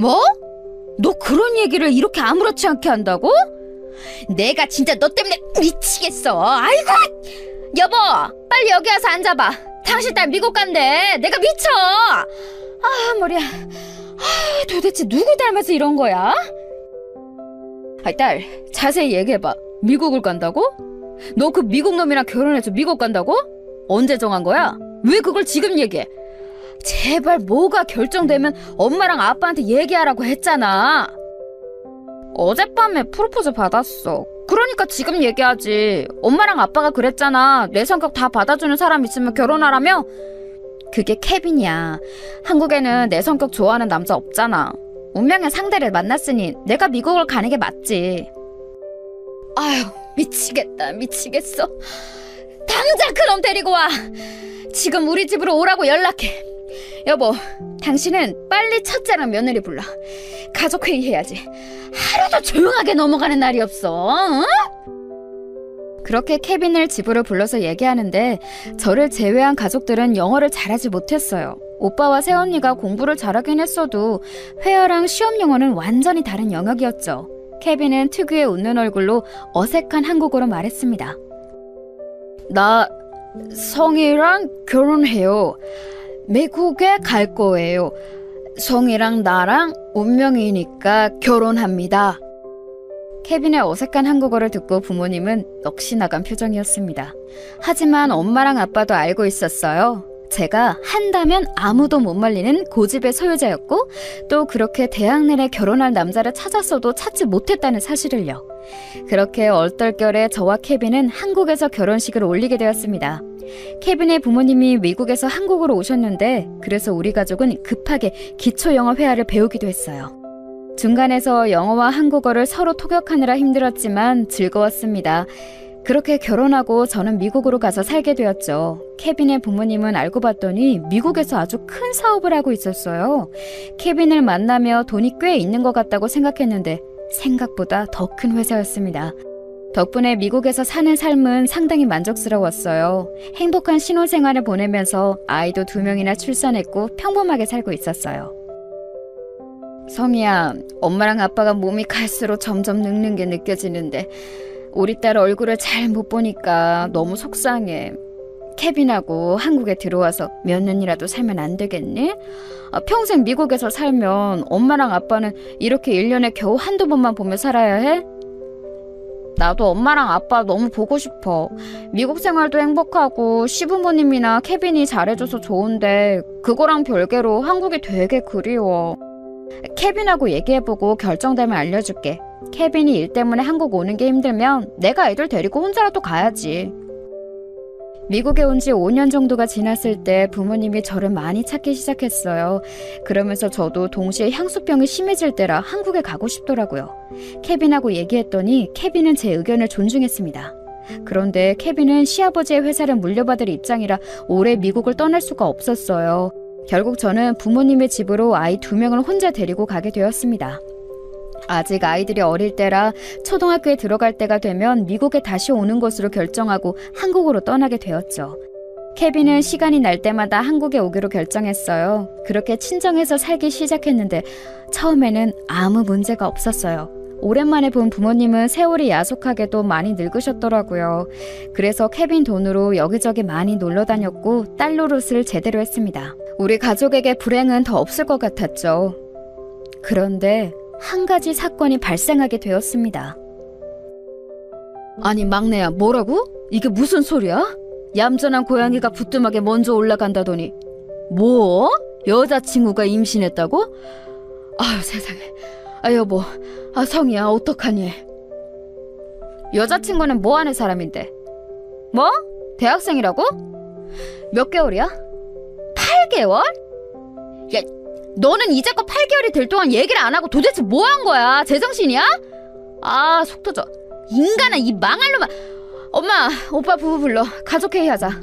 뭐? 너 그런 얘기를 이렇게 아무렇지 않게 한다고? 내가 진짜 너 때문에 미치겠어. 아이고, 여보, 빨리 여기 와서 앉아봐. 당신 딸 미국 간대. 내가 미쳐. 머리야. 도대체 누구 닮아서 이런 거야? 딸, 자세히 얘기해봐. 미국을 간다고? 너 그 미국 놈이랑 결혼해서 미국 간다고? 언제 정한 거야? 왜 그걸 지금 얘기해? 제발 뭐가 결정되면 엄마랑 아빠한테 얘기하라고 했잖아. 어젯밤에 프로포즈 받았어. 그러니까 지금 얘기하지. 엄마랑 아빠가 그랬잖아. 내 성격 다 받아주는 사람 있으면 결혼하라며? 그게 케빈이야. 한국에는 내 성격 좋아하는 남자 없잖아. 운명의 상대를 만났으니 내가 미국을 가는 게 맞지. 아유, 미치겠다, 미치겠어. 당장 그놈 데리고 와. 지금 우리 집으로 오라고 연락해. 여보, 당신은 빨리 첫째랑 며느리 불러. 가족회의 해야지. 하루도 조용하게 넘어가는 날이 없어. 응? 그렇게 케빈을 집으로 불러서 얘기하는데 저를 제외한 가족들은 영어를 잘하지 못했어요. 오빠와 새언니가 공부를 잘하긴 했어도 회화랑 시험 영어는 완전히 다른 영역이었죠. 케빈은 특유의 웃는 얼굴로 어색한 한국어로 말했습니다. 나 성이랑 결혼해요. 미국에 갈 거예요. 성이랑 나랑 운명이니까 결혼합니다. 케빈의 어색한 한국어를 듣고 부모님은 넋이 나간 표정이었습니다. 하지만 엄마랑 아빠도 알고 있었어요. 제가 한다면 아무도 못 말리는 고집의 소유자였고 또 그렇게 대학 내내 결혼할 남자를 찾았어도 찾지 못했다는 사실을요. 그렇게 얼떨결에 저와 케빈은 한국에서 결혼식을 올리게 되었습니다. 케빈의 부모님이 미국에서 한국으로 오셨는데 그래서 우리 가족은 급하게 기초영어 회화를 배우기도 했어요. 중간에서 영어와 한국어를 서로 토격하느라 힘들었지만 즐거웠습니다. 그렇게 결혼하고 저는 미국으로 가서 살게 되었죠. 케빈의 부모님은 알고 봤더니 미국에서 아주 큰 사업을 하고 있었어요. 케빈을 만나며 돈이 꽤 있는 것 같다고 생각했는데 생각보다 더 큰 회사였습니다. 덕분에 미국에서 사는 삶은 상당히 만족스러웠어요. 행복한 신혼생활을 보내면서 아이도 2명이나 출산했고 평범하게 살고 있었어요. 성희야, 엄마랑 아빠가 몸이 갈수록 점점 늙는 게 느껴지는데 우리 딸 얼굴을 잘 못 보니까 너무 속상해. 케빈하고 한국에 들어와서 몇 년이라도 살면 안 되겠니? 평생 미국에서 살면 엄마랑 아빠는 이렇게 1년에 겨우 한두 번만 보며 살아야 해? 나도 엄마랑 아빠 너무 보고 싶어. 미국 생활도 행복하고 시부모님이나 케빈이 잘해줘서 좋은데 그거랑 별개로 한국이 되게 그리워. 케빈하고 얘기해보고 결정되면 알려줄게. 케빈이 일 때문에 한국 오는 게 힘들면 내가 애들 데리고 혼자라도 가야지. 미국에 온 지 5년 정도가 지났을 때 부모님이 저를 많이 찾기 시작했어요. 그러면서 저도 동시에 향수병이 심해질 때라 한국에 가고 싶더라고요. 케빈하고 얘기했더니 케빈은 제 의견을 존중했습니다. 그런데 케빈은 시아버지의 회사를 물려받을 입장이라 오래 미국을 떠날 수가 없었어요. 결국 저는 부모님의 집으로 아이 2명을 혼자 데리고 가게 되었습니다. 아직 아이들이 어릴 때라 초등학교에 들어갈 때가 되면 미국에 다시 오는 것으로 결정하고 한국으로 떠나게 되었죠. 케빈은 시간이 날 때마다 한국에 오기로 결정했어요. 그렇게 친정에서 살기 시작했는데 처음에는 아무 문제가 없었어요. 오랜만에 본 부모님은 세월이 야속하게도 많이 늙으셨더라고요. 그래서 케빈 돈으로 여기저기 많이 놀러 다녔고 딸 노릇을 제대로 했습니다. 우리 가족에게 불행은 더 없을 것 같았죠. 그런데 한 가지 사건이 발생하게 되었습니다. 아니 막내야, 뭐라고? 이게 무슨 소리야? 얌전한 고양이가 부뚜막에 먼저 올라간다더니 뭐? 여자친구가 임신했다고? 아유 세상에. 아 여보, 성희야 어떡하니? 여자친구는 뭐 하는 사람인데? 뭐? 대학생이라고? 몇 개월이야? 8개월? 야, 너는 이제껏 8개월이 될 동안 얘기를 안 하고 도대체 뭐 한 거야? 제정신이야? 아, 속 터져. 인간아, 이 망할 놈아. 엄마, 오빠 부부 불러. 가족회의 하자.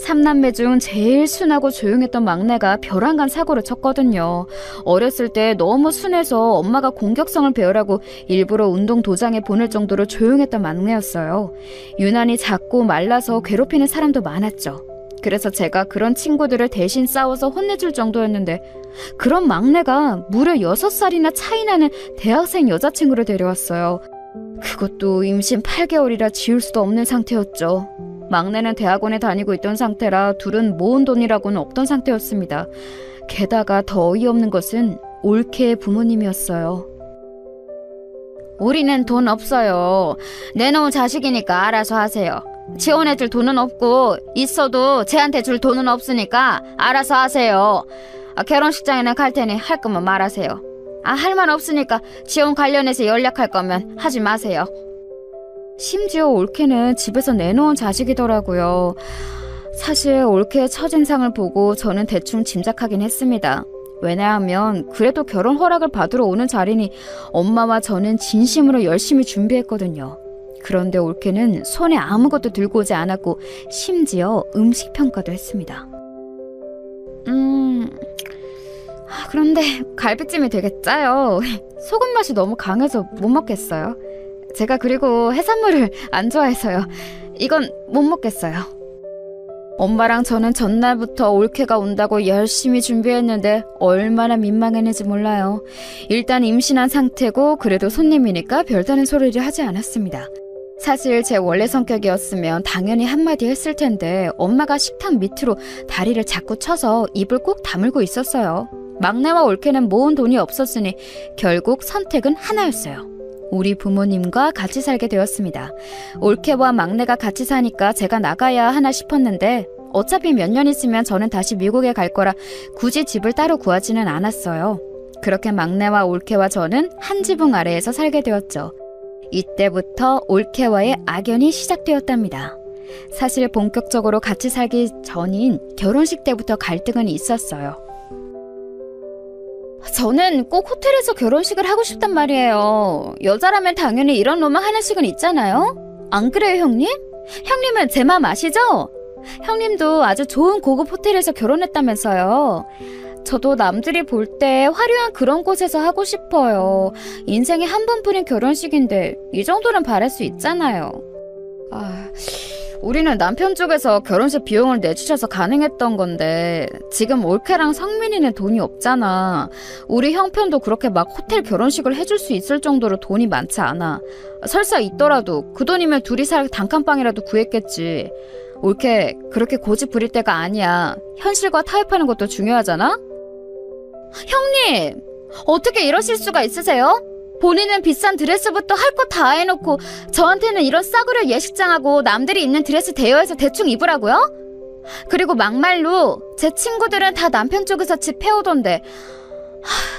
3남매 중 제일 순하고 조용했던 막내가 벼랑간 사고를 쳤거든요. 어렸을 때 너무 순해서 엄마가 공격성을 배우라고 일부러 운동 도장에 보낼 정도로 조용했던 막내였어요. 유난히 작고 말라서 괴롭히는 사람도 많았죠. 그래서 제가 그런 친구들을 대신 싸워서 혼내줄 정도였는데 그런 막내가 무려 6살이나 차이 나는 대학생 여자친구를 데려왔어요. 그것도 임신 8개월이라 지울 수도 없는 상태였죠. 막내는 대학원에 다니고 있던 상태라 둘은 모은 돈이라고는 없던 상태였습니다. 게다가 더 어이없는 것은 올케의 부모님이었어요. 우리는 돈 없어요. 내놓은 자식이니까 알아서 하세요. 지원해줄 돈은 없고 있어도 쟤한테 줄 돈은 없으니까 알아서 하세요. 결혼식장에는 갈 테니 할 거면 말하세요. 할 말 없으니까 지원 관련해서 연락할 거면 하지 마세요. 심지어 올케는 집에서 내놓은 자식이더라고요. 사실 올케의 첫인상을 보고 저는 대충 짐작하긴 했습니다. 왜냐하면 그래도 결혼 허락을 받으러 오는 자리니 엄마와 저는 진심으로 열심히 준비했거든요. 그런데 올케는 손에 아무것도 들고 오지 않았고 심지어 음식 평가도 했습니다. 그런데 갈비찜이 되게 짜요. 소금 맛이 너무 강해서 못 먹겠어요. 제가 그리고 해산물을 안 좋아해서요. 이건 못 먹겠어요. 엄마랑 저는 전날부터 올케가 온다고 열심히 준비했는데 얼마나 민망했는지 몰라요. 일단 임신한 상태고 그래도 손님이니까 별다른 소리를 하지 않았습니다. 사실 제 원래 성격이었으면 당연히 한마디 했을 텐데 엄마가 식탁 밑으로 다리를 자꾸 쳐서 입을 꼭 다물고 있었어요. 막내와 올케는 모은 돈이 없었으니 결국 선택은 하나였어요. 우리 부모님과 같이 살게 되었습니다. 올케와 막내가 같이 사니까 제가 나가야 하나 싶었는데 어차피 몇 년 있으면 저는 다시 미국에 갈 거라 굳이 집을 따로 구하지는 않았어요. 그렇게 막내와 올케와 저는 한 지붕 아래에서 살게 되었죠. 이때부터 올케와의 악연이 시작되었답니다. 사실 본격적으로 같이 살기 전인 결혼식 때부터 갈등은 있었어요. 저는 꼭 호텔에서 결혼식을 하고 싶단 말이에요. 여자라면 당연히 이런 로망하는 식은 있잖아요. 안 그래요, 형님? 형님은 제 마음 아시죠? 형님도 아주 좋은 고급 호텔에서 결혼했다면서요. 저도 남들이 볼 때 화려한 그런 곳에서 하고 싶어요. 인생에 한 번뿐인 결혼식인데 이 정도는 바랄 수 있잖아요. 우리는 남편 쪽에서 결혼식 비용을 내주셔서 가능했던 건데 지금 올케랑 성민이는 돈이 없잖아. 우리 형편도 그렇게 막 호텔 결혼식을 해줄 수 있을 정도로 돈이 많지 않아. 설사 있더라도 그 돈이면 둘이 살 단칸방이라도 구했겠지. 올케 그렇게 고집 부릴 때가 아니야. 현실과 타협하는 것도 중요하잖아. 형님, 어떻게 이러실 수가 있으세요? 본인은 비싼 드레스부터 할 거 다 해놓고 저한테는 이런 싸구려 예식장하고 남들이 입는 드레스 대여해서 대충 입으라고요? 그리고 막말로 제 친구들은 다 남편 쪽에서 집 해오던데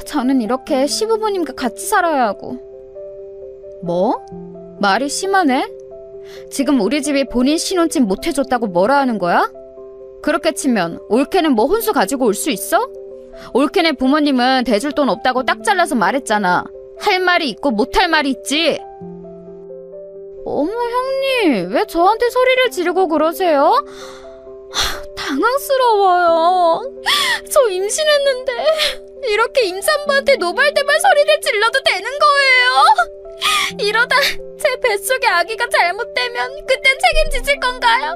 저는 이렇게 시부모님과 같이 살아야 하고. 뭐? 말이 심하네? 지금 우리 집이 본인 신혼집 못 해줬다고 뭐라 하는 거야? 그렇게 치면 올케는 뭐 혼수 가지고 올 수 있어? 올케네 부모님은 대줄 돈 없다고 딱 잘라서 말했잖아. 할 말이 있고 못할 말이 있지. 어머 형님, 왜 저한테 소리를 지르고 그러세요? 당황스러워요. 저 임신했는데 이렇게 임산부한테 노발대발 소리를 질러도 되는 거예요? 이러다 제 뱃속에 아기가 잘못되면 그땐 책임지실 건가요?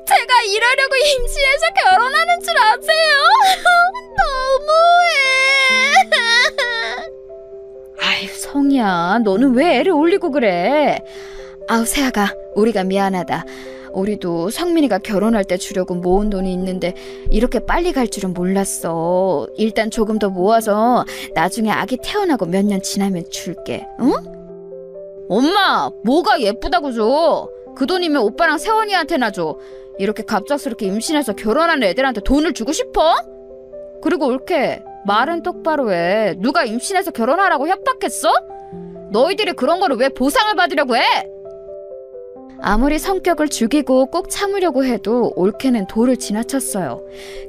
제가 이러려고 임신해서 결혼하는 줄 아세요? 너무해. 아이, 성희야, 너는 왜 애를 올리고 그래? 아우, 세아가, 우리가 미안하다. 우리도 성민이가 결혼할 때 주려고 모은 돈이 있는데 이렇게 빨리 갈 줄은 몰랐어. 일단 조금 더 모아서 나중에 아기 태어나고 몇 년 지나면 줄게. 응? 엄마, 뭐가 예쁘다고 줘? 그 돈이면 오빠랑 세원이한테나 줘. 이렇게 갑작스럽게 임신해서 결혼하는 애들한테 돈을 주고 싶어? 그리고 올케, 말은 똑바로 해. 누가 임신해서 결혼하라고 협박했어? 너희들이 그런 거를 왜 보상을 받으려고 해? 아무리 성격을 죽이고 꼭 참으려고 해도 올케는 도를 지나쳤어요.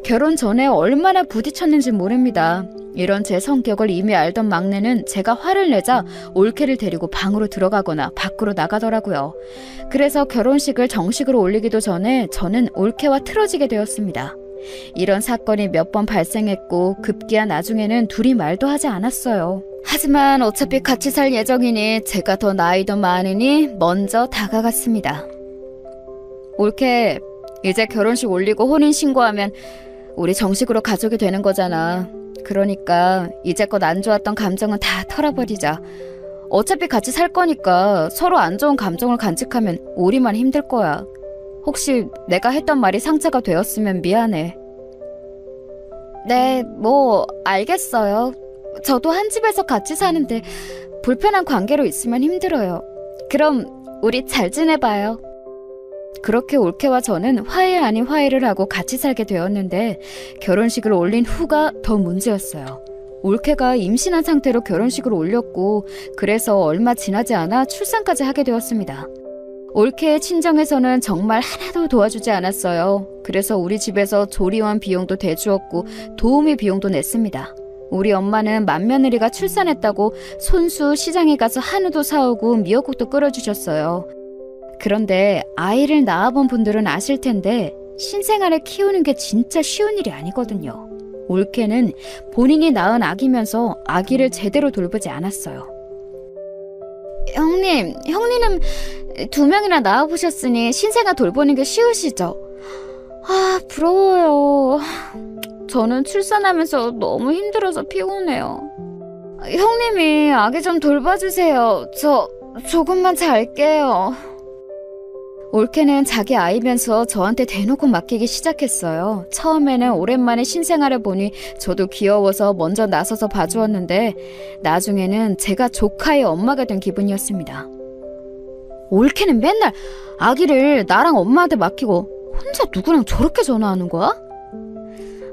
결혼 전에 얼마나 부딪혔는지 모릅니다. 이런 제 성격을 이미 알던 막내는 제가 화를 내자 올케를 데리고 방으로 들어가거나 밖으로 나가더라고요. 그래서 결혼식을 정식으로 올리기도 전에 저는 올케와 틀어지게 되었습니다. 이런 사건이 몇 번 발생했고 급기야 나중에는 둘이 말도 하지 않았어요. 하지만 어차피 같이 살 예정이니 제가 더 나이도 많으니 먼저 다가갔습니다. 올케, 이제 결혼식 올리고 혼인신고하면 우리 정식으로 가족이 되는 거잖아. 그러니까 이제껏 안 좋았던 감정은 다 털어버리자. 어차피 같이 살 거니까 서로 안 좋은 감정을 간직하면 우리만 힘들 거야. 혹시 내가 했던 말이 상처가 되었으면 미안해. 네, 뭐 알겠어요. 저도 한 집에서 같이 사는데 불편한 관계로 있으면 힘들어요. 그럼 우리 잘 지내봐요. 그렇게 올케와 저는 화해 아닌 화해를 하고 같이 살게 되었는데 결혼식을 올린 후가 더 문제였어요. 올케가 임신한 상태로 결혼식을 올렸고 그래서 얼마 지나지 않아 출산까지 하게 되었습니다. 올케의 친정에서는 정말 하나도 도와주지 않았어요. 그래서 우리 집에서 조리원 비용도 대주었고 도우미 비용도 냈습니다. 우리 엄마는 맏며느리가 출산했다고 손수 시장에 가서 한우도 사오고 미역국도 끓여주셨어요. 그런데 아이를 낳아본 분들은 아실 텐데 신생아를 키우는 게 진짜 쉬운 일이 아니거든요. 올케는 본인이 낳은 아기면서 아기를 제대로 돌보지 않았어요. 형님은 2명이나 낳아보셨으니 신생아 돌보는 게 쉬우시죠? 아, 부러워요. 저는 출산하면서 너무 힘들어서 피곤해요. 형님이 아기 좀 돌봐주세요. 저 조금만 잘게요. 올케는 자기 아이면서 저한테 대놓고 맡기기 시작했어요. 처음에는 오랜만에 신생아를 보니 저도 귀여워서 먼저 나서서 봐주었는데 나중에는 제가 조카의 엄마가 된 기분이었습니다. 올케는 맨날 아기를 나랑 엄마한테 맡기고 혼자 누구랑 저렇게 전화하는 거야?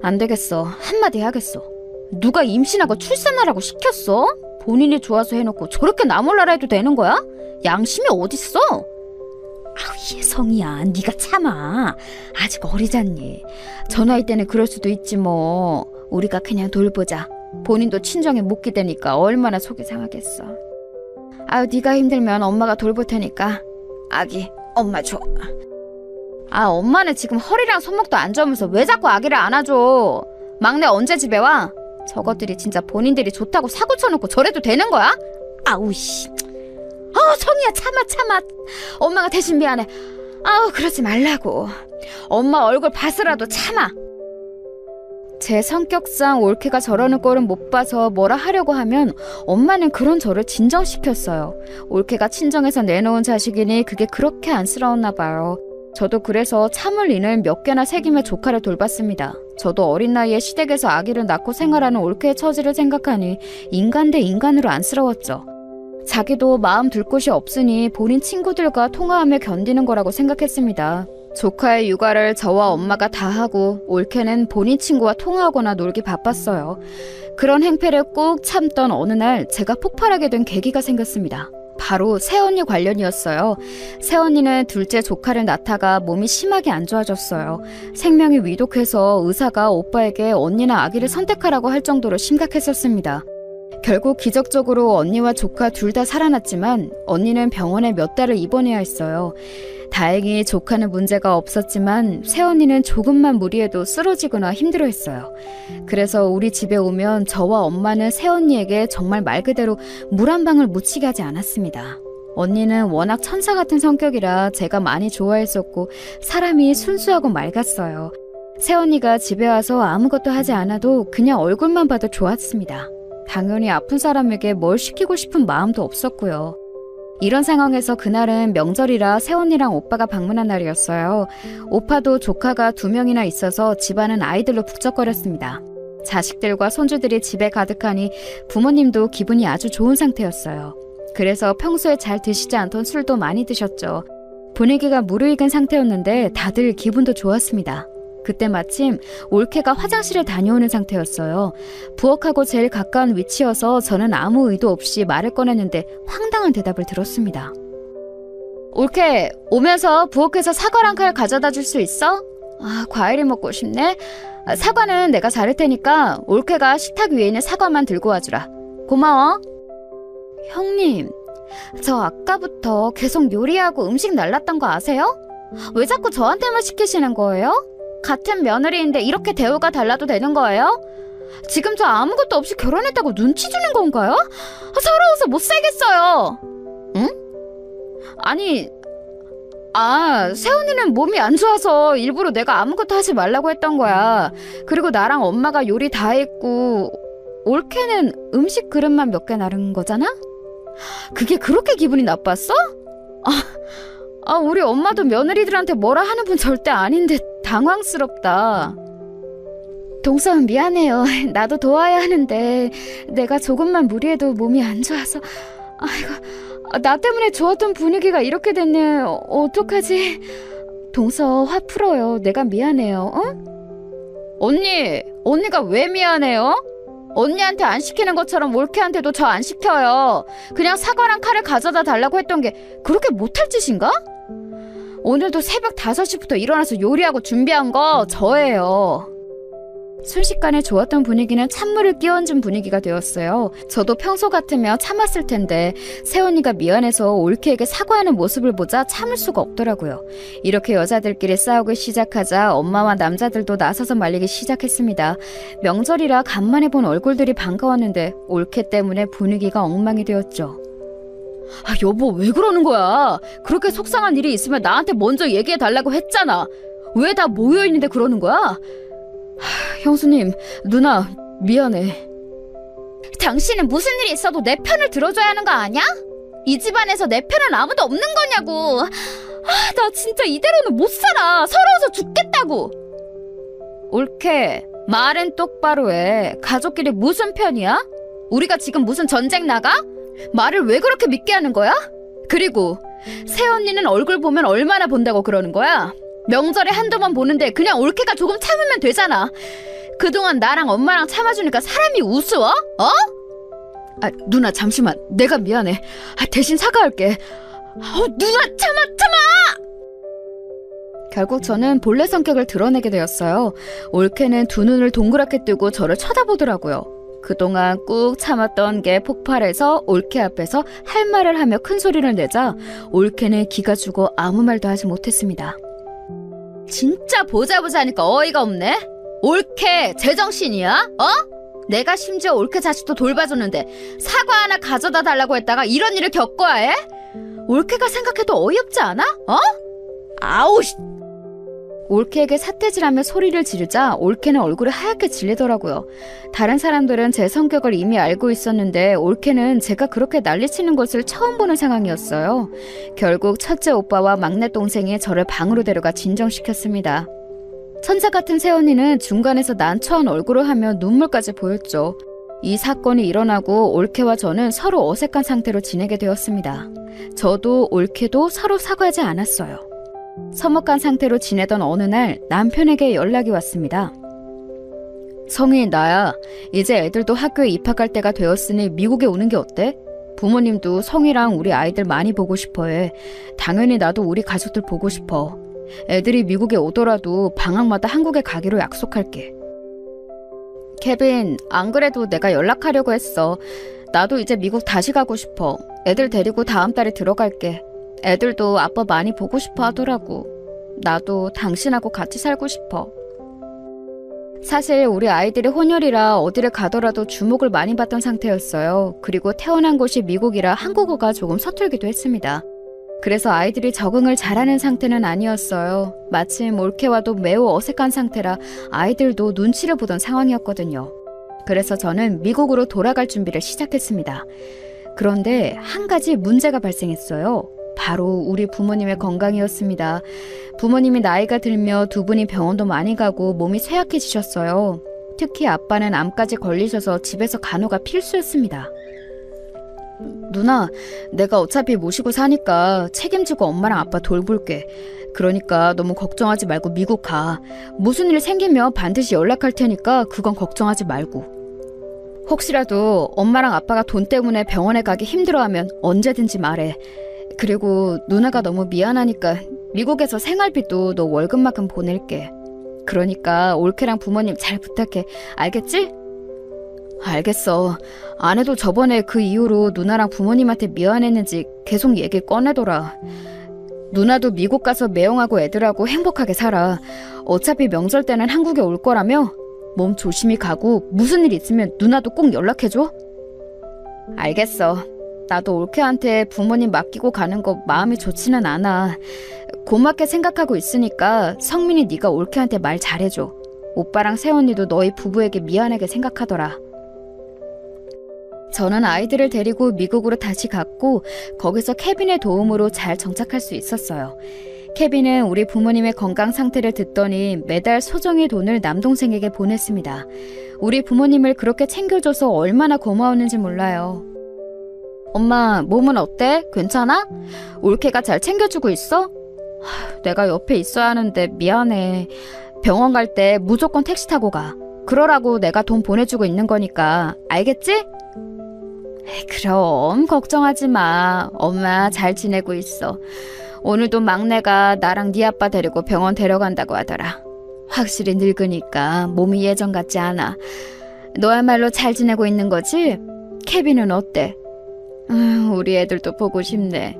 안 되겠어. 한마디 해야겠어. 누가 임신하고 출산하라고 시켰어? 본인이 좋아서 해놓고 저렇게 나 몰라라 해도 되는 거야? 양심이 어딨어? 아우, 예성이야, 네가 참아. 아직 어리잖니. 전화할 때는 그럴 수도 있지 뭐. 우리가 그냥 돌보자. 본인도 친정에 못 기대니까 얼마나 속이 상하겠어. 아유, 네가 힘들면 엄마가 돌볼 테니까 아기 엄마 줘. 아, 엄마는 지금 허리랑 손목도 안 좋으면서 왜 자꾸 아기를 안아줘? 막내 언제 집에 와? 저것들이 진짜 본인들이 좋다고 사고 쳐놓고 저래도 되는 거야? 아우 씨. 성희야, 참아. 엄마가 대신 미안해. 아우, 그러지 말라고. 엄마 얼굴 봐서라도 참아. 제 성격상 올케가 저러는 꼴은 못 봐서 뭐라 하려고 하면 엄마는 그런 저를 진정시켰어요. 올케가 친정에서 내놓은 자식이니 그게 그렇게 안쓰러웠나 봐요. 저도 그래서 참을 리을 몇 개나 새기며 조카를 돌봤습니다. 저도 어린 나이에 시댁에서 아기를 낳고 생활하는 올케의 처지를 생각하니 인간 대 인간으로 안쓰러웠죠. 자기도 마음 둘 곳이 없으니 본인 친구들과 통화하며 견디는 거라고 생각했습니다. 조카의 육아를 저와 엄마가 다 하고 올케는 본인 친구와 통화하거나 놀기 바빴어요. 그런 행패를 꾹 참던 어느 날 제가 폭발하게 된 계기가 생겼습니다. 바로 새언니 관련이었어요. 새언니는 둘째 조카를 낳다가 몸이 심하게 안 좋아졌어요. 생명이 위독해서 의사가 오빠에게 언니나 아기를 선택하라고 할 정도로 심각했었습니다. 결국 기적적으로 언니와 조카 둘 다 살아났지만 언니는 병원에 몇 달을 입원해야 했어요. 다행히 조카는 문제가 없었지만 새언니는 조금만 무리해도 쓰러지거나 힘들어했어요. 그래서 우리 집에 오면 저와 엄마는 새언니에게 정말 말 그대로 물 한 방울 묻히게 하지 않았습니다. 언니는 워낙 천사 같은 성격이라 제가 많이 좋아했었고 사람이 순수하고 맑았어요. 새언니가 집에 와서 아무것도 하지 않아도 그냥 얼굴만 봐도 좋았습니다. 당연히 아픈 사람에게 뭘 시키고 싶은 마음도 없었고요. 이런 상황에서 그날은 명절이라 새언니랑 오빠가 방문한 날이었어요. 오빠도 조카가 2명이나 있어서 집안은 아이들로 북적거렸습니다. 자식들과 손주들이 집에 가득하니 부모님도 기분이 아주 좋은 상태였어요. 그래서 평소에 잘 드시지 않던 술도 많이 드셨죠. 분위기가 무르익은 상태였는데 다들 기분도 좋았습니다. 그때 마침 올케가 화장실에 다녀오는 상태였어요. 부엌하고 제일 가까운 위치여서 저는 아무 의도 없이 말을 꺼냈는데 황당한 대답을 들었습니다. 올케, 오면서 부엌에서 사과랑 칼 가져다 줄 수 있어? 과일이 먹고 싶네. 사과는 내가 자를 테니까 올케가 식탁 위에 있는 사과만 들고 와주라. 고마워. 형님, 저 아까부터 계속 요리하고 음식 날랐던 거 아세요? 왜 자꾸 저한테만 시키시는 거예요? 같은 며느리인데 이렇게 대우가 달라도 되는 거예요? 지금 저 아무것도 없이 결혼했다고 눈치 주는 건가요? 서러워서 못 살겠어요. 응? 아니, 새언니는 몸이 안 좋아서 일부러 내가 아무것도 하지 말라고 했던 거야. 그리고 나랑 엄마가 요리 다 했고 올케는 음식 그릇만 몇 개 나른 거잖아? 그게 그렇게 기분이 나빴어? 우리 엄마도 며느리들한테 뭐라 하는 분 절대 아닌데 당황스럽다. 동서은 미안해요. 나도 도와야 하는데 내가 조금만 무리해도 몸이 안 좋아서. 아이고, 나 때문에 좋았던 분위기가 이렇게 됐네. 어떡하지? 동서 화 풀어요. 내가 미안해요. 언니가 왜 미안해요? 언니한테 안 시키는 것처럼 올케한테도 저 안 시켜요. 그냥 사과랑 칼을 가져다 달라고 했던 게 그렇게 못할 짓인가? 오늘도 새벽 5시부터 일어나서 요리하고 준비한 거 저예요. 순식간에 좋았던 분위기는 찬물을 끼얹은 분위기가 되었어요. 저도 평소 같으면 참았을 텐데 새언니가 미안해서 올케에게 사과하는 모습을 보자 참을 수가 없더라고요. 이렇게 여자들끼리 싸우기 시작하자 엄마와 남자들도 나서서 말리기 시작했습니다. 명절이라 간만에 본 얼굴들이 반가웠는데 올케 때문에 분위기가 엉망이 되었죠. 여보, 왜 그러는 거야? 그렇게 속상한 일이 있으면 나한테 먼저 얘기해달라고 했잖아. 왜 다 모여있는데 그러는 거야? 형수님, 누나 미안해. 당신은 무슨 일이 있어도 내 편을 들어줘야 하는 거 아니야? 이 집안에서 내 편은 아무도 없는 거냐고. 나 진짜 이대로는 못 살아. 서러워서 죽겠다고. 올케, 말은 똑바로 해. 가족끼리 무슨 편이야? 우리가 지금 무슨 전쟁 나가? 말을 왜 그렇게 믿게 하는 거야? 그리고 새언니는 얼굴 보면 얼마나 본다고 그러는 거야? 명절에 한두 번 보는데 그냥 올케가 조금 참으면 되잖아. 그동안 나랑 엄마랑 참아주니까 사람이 우스워? 누나 잠시만. 내가 미안해. 대신 사과할게. 누나 참아! 결국 저는 본래 성격을 드러내게 되었어요. 올케는 두 눈을 동그랗게 뜨고 저를 쳐다보더라고요. 그동안 꾹 참았던 게 폭발해서 올케 앞에서 할 말을 하며 큰 소리를 내자 올케는 기가 죽어 아무 말도 하지 못했습니다. 진짜 보자 하니까 어이가 없네. 올케 제정신이야? 내가 심지어 올케 자식도 돌봐줬는데 사과 하나 가져다 달라고 했다가 이런 일을 겪어야 해? 올케가 생각해도 어이없지 않아? 아우 씨. 올케에게 삿대질하며 소리를 지르자 올케는 얼굴이 하얗게 질리더라고요. 다른 사람들은 제 성격을 이미 알고 있었는데 올케는 제가 그렇게 난리치는 것을 처음 보는 상황이었어요. 결국 첫째 오빠와 막내 동생이 저를 방으로 데려가 진정시켰습니다. 천사 같은 새언니는 중간에서 난처한 얼굴을 하며 눈물까지 보였죠. 이 사건이 일어나고 올케와 저는 서로 어색한 상태로 지내게 되었습니다. 저도 올케도 서로 사과하지 않았어요. 서먹한 상태로 지내던 어느 날 남편에게 연락이 왔습니다. 성희, 나야. 이제 애들도 학교에 입학할 때가 되었으니 미국에 오는 게 어때? 부모님도 성희랑 우리 아이들 많이 보고 싶어해. 당연히 나도 우리 가족들 보고 싶어. 애들이 미국에 오더라도 방학마다 한국에 가기로 약속할게. 케빈, 안 그래도 내가 연락하려고 했어. 나도 이제 미국 다시 가고 싶어. 애들 데리고 다음 달에 들어갈게. 애들도 아빠 많이 보고 싶어 하더라고. 나도 당신하고 같이 살고 싶어. 사실 우리 아이들이 혼혈이라 어디를 가더라도 주목을 많이 받던 상태였어요. 그리고 태어난 곳이 미국이라 한국어가 조금 서툴기도 했습니다. 그래서 아이들이 적응을 잘하는 상태는 아니었어요. 마침 올케와도 매우 어색한 상태라 아이들도 눈치를 보던 상황이었거든요. 그래서 저는 미국으로 돌아갈 준비를 시작했습니다. 그런데 한 가지 문제가 발생했어요. 바로 우리 부모님의 건강이었습니다. 부모님이 나이가 들며 두 분이 병원도 많이 가고 몸이 쇠약해지셨어요. 특히 아빠는 암까지 걸리셔서 집에서 간호가 필수였습니다. 누나, 내가 어차피 모시고 사니까 책임지고 엄마랑 아빠 돌볼게. 그러니까 너무 걱정하지 말고 미국 가. 무슨 일 생기면 반드시 연락할 테니까 그건 걱정하지 말고. 혹시라도 엄마랑 아빠가 돈 때문에 병원에 가기 힘들어하면 언제든지 말해. 그리고 누나가 너무 미안하니까 미국에서 생활비도 너 월급만큼 보낼게. 그러니까 올케랑 부모님 잘 부탁해. 알겠지? 알겠어. 아내도 저번에 그 이후로 누나랑 부모님한테 미안했는지 계속 얘기 꺼내더라. 누나도 미국 가서 매형하고 애들하고 행복하게 살아. 어차피 명절 때는 한국에 올 거라며? 몸 조심히 가고 무슨 일 있으면 누나도 꼭 연락해줘. 알겠어. 나도 올케한테 부모님 맡기고 가는 거 마음이 좋지는 않아. 고맙게 생각하고 있으니까 성민이 네가 올케한테 말 잘해줘. 오빠랑 새언니도 너희 부부에게 미안하게 생각하더라. 저는 아이들을 데리고 미국으로 다시 갔고 거기서 케빈의 도움으로 잘 정착할 수 있었어요. 케빈은 우리 부모님의 건강 상태를 듣더니 매달 소정의 돈을 남동생에게 보냈습니다. 우리 부모님을 그렇게 챙겨줘서 얼마나 고마웠는지 몰라요. 엄마, 몸은 어때? 괜찮아? 올케가 잘 챙겨주고 있어? 내가 옆에 있어야 하는데 미안해. 병원 갈 때 무조건 택시 타고 가. 그러라고 내가 돈 보내주고 있는 거니까. 알겠지? 그럼 걱정하지 마. 엄마 잘 지내고 있어. 오늘도 막내가 나랑 네 아빠 데리고 병원 데려간다고 하더라. 확실히 늙으니까 몸이 예전 같지 않아. 너야말로 잘 지내고 있는 거지? 케빈은 어때? 우리 애들도 보고 싶네.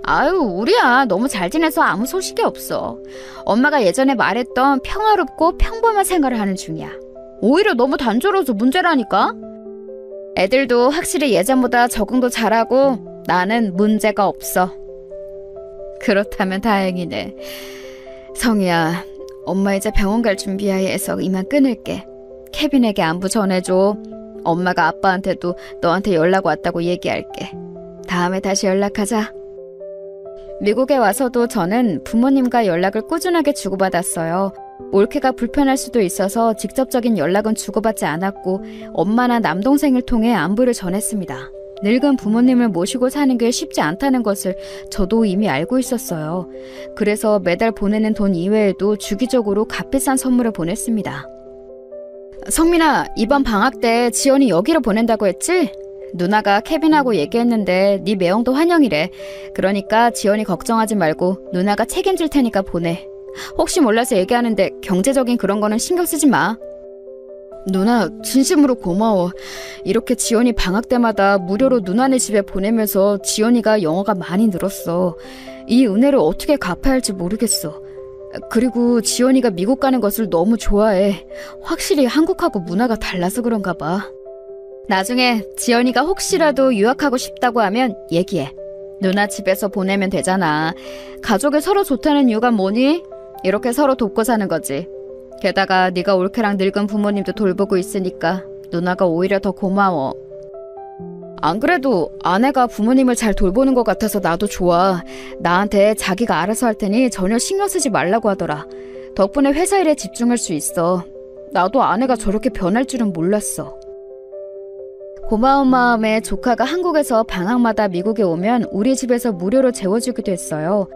아유, 우리야 너무 잘 지내서 아무 소식이 없어. 엄마가 예전에 말했던 평화롭고 평범한 생활을 하는 중이야. 오히려 너무 단조로워서 문제라니까? 애들도 확실히 예전보다 적응도 잘하고 나는 문제가 없어. 그렇다면 다행이네. 성희야, 엄마 이제 병원 갈 준비해야 해서 이만 끊을게. 케빈에게 안부 전해줘. 엄마가 아빠한테도 너한테 연락 왔다고 얘기할게. 다음에 다시 연락하자. 미국에 와서도 저는 부모님과 연락을 꾸준하게 주고받았어요. 올케가 불편할 수도 있어서 직접적인 연락은 주고받지 않았고 엄마나 남동생을 통해 안부를 전했습니다. 늙은 부모님을 모시고 사는 게 쉽지 않다는 것을 저도 이미 알고 있었어요. 그래서 매달 보내는 돈 이외에도 주기적으로 값비싼 선물을 보냈습니다. 성민아, 이번 방학 때 지연이 여기로 보낸다고 했지? 누나가 케빈하고 얘기했는데 네 매형도 환영이래. 그러니까 지연이 걱정하지 말고 누나가 책임질 테니까 보내. 혹시 몰라서 얘기하는데 경제적인 그런 거는 신경 쓰지 마. 누나, 진심으로 고마워. 이렇게 지연이 방학 때마다 무료로 누나네 집에 보내면서 지연이가 영어가 많이 늘었어. 이 은혜를 어떻게 갚아야 할지 모르겠어. 그리고 지연이가 미국 가는 것을 너무 좋아해. 확실히 한국하고 문화가 달라서 그런가 봐. 나중에 지연이가 혹시라도 유학하고 싶다고 하면 얘기해. 누나 집에서 보내면 되잖아. 가족이 서로 좋다는 이유가 뭐니? 이렇게 서로 돕고 사는 거지. 게다가 네가 올케랑 늙은 부모님도 돌보고 있으니까 누나가 오히려 더 고마워. 안 그래도 아내가 부모님을 잘 돌보는 것 같아서 나도 좋아. 나한테 자기가 알아서 할 테니 전혀 신경 쓰지 말라고 하더라. 덕분에 회사 일에 집중할 수 있어. 나도 아내가 저렇게 변할 줄은 몰랐어. 고마운 마음에 조카가 한국에서 방학마다 미국에 오면 우리 집에서 무료로 재워주기도 했어요.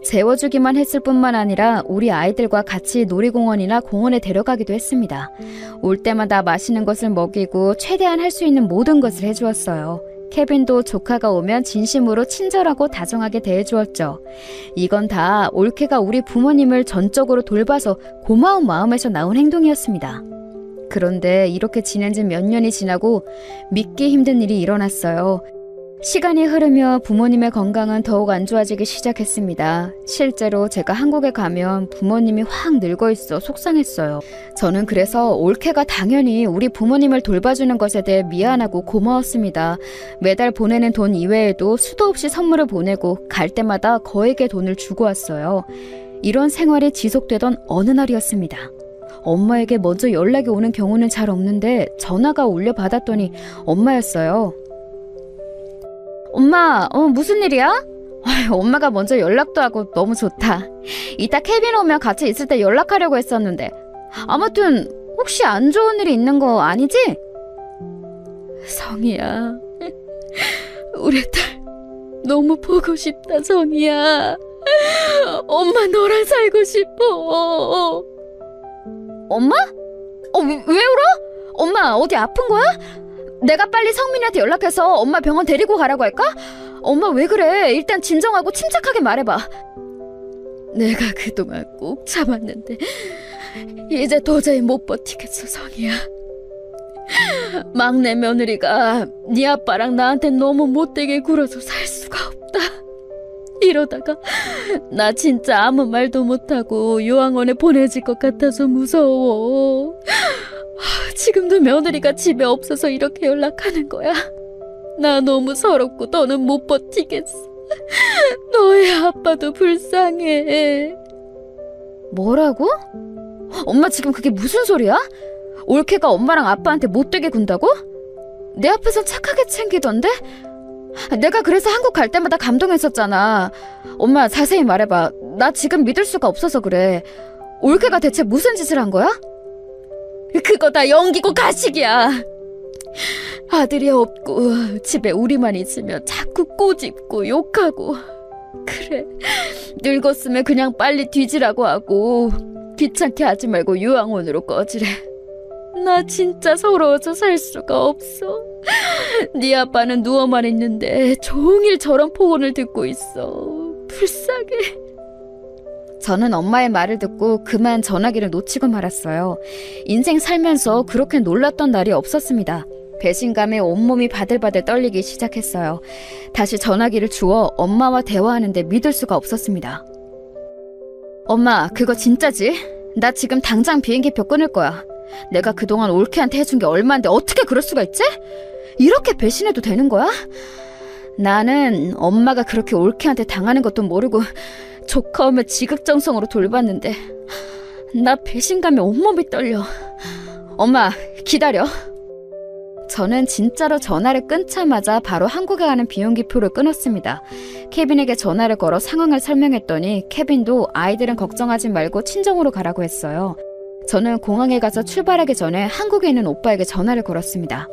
재워주기만 했을 뿐만 아니라 우리 아이들과 같이 놀이공원이나 공원에 데려가기도 했습니다. 올 때마다 맛있는 것을 먹이고 최대한 할 수 있는 모든 것을 해주었어요. 케빈도 조카가 오면 진심으로 친절하고 다정하게 대해주었죠. 이건 다 올케가 우리 부모님을 전적으로 돌봐서 고마운 마음에서 나온 행동이었습니다. 그런데 이렇게 지낸 지 몇 년이 지나고 믿기 힘든 일이 일어났어요. 시간이 흐르며 부모님의 건강은 더욱 안 좋아지기 시작했습니다. 실제로 제가 한국에 가면 부모님이 확 늙어 있어 속상했어요. 저는 그래서 올케가 당연히 우리 부모님을 돌봐주는 것에 대해 미안하고 고마웠습니다. 매달 보내는 돈 이외에도 수도 없이 선물을 보내고 갈 때마다 거액의 돈을 주고 왔어요. 이런 생활이 지속되던 어느 날이었습니다. 엄마에게 먼저 연락이 오는 경우는 잘 없는데 전화가 울려 받았더니 엄마였어요. 엄마, 무슨 일이야? 엄마가 먼저 연락도 하고 너무 좋다. 이따 케빈 오면 같이 있을 때 연락하려고 했었는데. 아무튼 혹시 안 좋은 일이 있는 거 아니지? 성희야, 우리 딸 너무 보고 싶다, 성희야. 엄마 너랑 살고 싶어. 엄마? 왜 울어? 엄마 어디 아픈 거야? 내가 빨리 성민이한테 연락해서 엄마 병원 데리고 가라고 할까? 엄마 왜 그래? 일단 진정하고 침착하게 말해봐. 내가 그동안 꼭 참았는데 이제 도저히 못 버티겠어, 성희야. 막내 며느리가 네 아빠랑 나한테 너무 못되게 굴어서 살 수가 없다. 이러다가 나 진짜 아무 말도 못하고 요양원에 보내질 것 같아서 무서워. 지금도 며느리가 집에 없어서 이렇게 연락하는 거야. 나 너무 서럽고 더는 못 버티겠어. 너의 아빠도 불쌍해. 뭐라고? 엄마 지금 그게 무슨 소리야? 올케가 엄마랑 아빠한테 못되게 군다고? 내 앞에선 착하게 챙기던데? 내가 그래서 한국 갈 때마다 감동했었잖아. 엄마 자세히 말해봐. 나 지금 믿을 수가 없어서 그래. 올케가 대체 무슨 짓을 한 거야? 그거 다 연기고 가식이야. 아들이 없고 집에 우리만 있으면 자꾸 꼬집고 욕하고. 그래, 늙었으면 그냥 빨리 뒤지라고 하고 귀찮게 하지 말고 요양원으로 꺼지래. 나 진짜 서러워서 살 수가 없어. 네 아빠는 누워만 있는데 종일 저런 폭언을 듣고 있어. 불쌍해. 저는 엄마의 말을 듣고 그만 전화기를 놓치고 말았어요. 인생 살면서 그렇게 놀랐던 날이 없었습니다. 배신감에 온몸이 바들바들 떨리기 시작했어요. 다시 전화기를 주워 엄마와 대화하는데 믿을 수가 없었습니다. 엄마, 그거 진짜지? 나 지금 당장 비행기표 끊을 거야. 내가 그동안 올케한테 해준 게 얼마인데 어떻게 그럴 수가 있지? 이렇게 배신해도 되는 거야? 나는 엄마가 그렇게 올케한테 당하는 것도 모르고 조카 오면 지극정성으로 돌봤는데 나 배신감에 온몸이 떨려. 엄마, 기다려. 저는 진짜로 전화를 끊자마자 바로 한국에 가는 비행기표를 끊었습니다. 케빈에게 전화를 걸어 상황을 설명했더니 케빈도 아이들은 걱정하지 말고 친정으로 가라고 했어요. 저는 공항에 가서 출발하기 전에 한국에 있는 오빠에게 전화를 걸었습니다.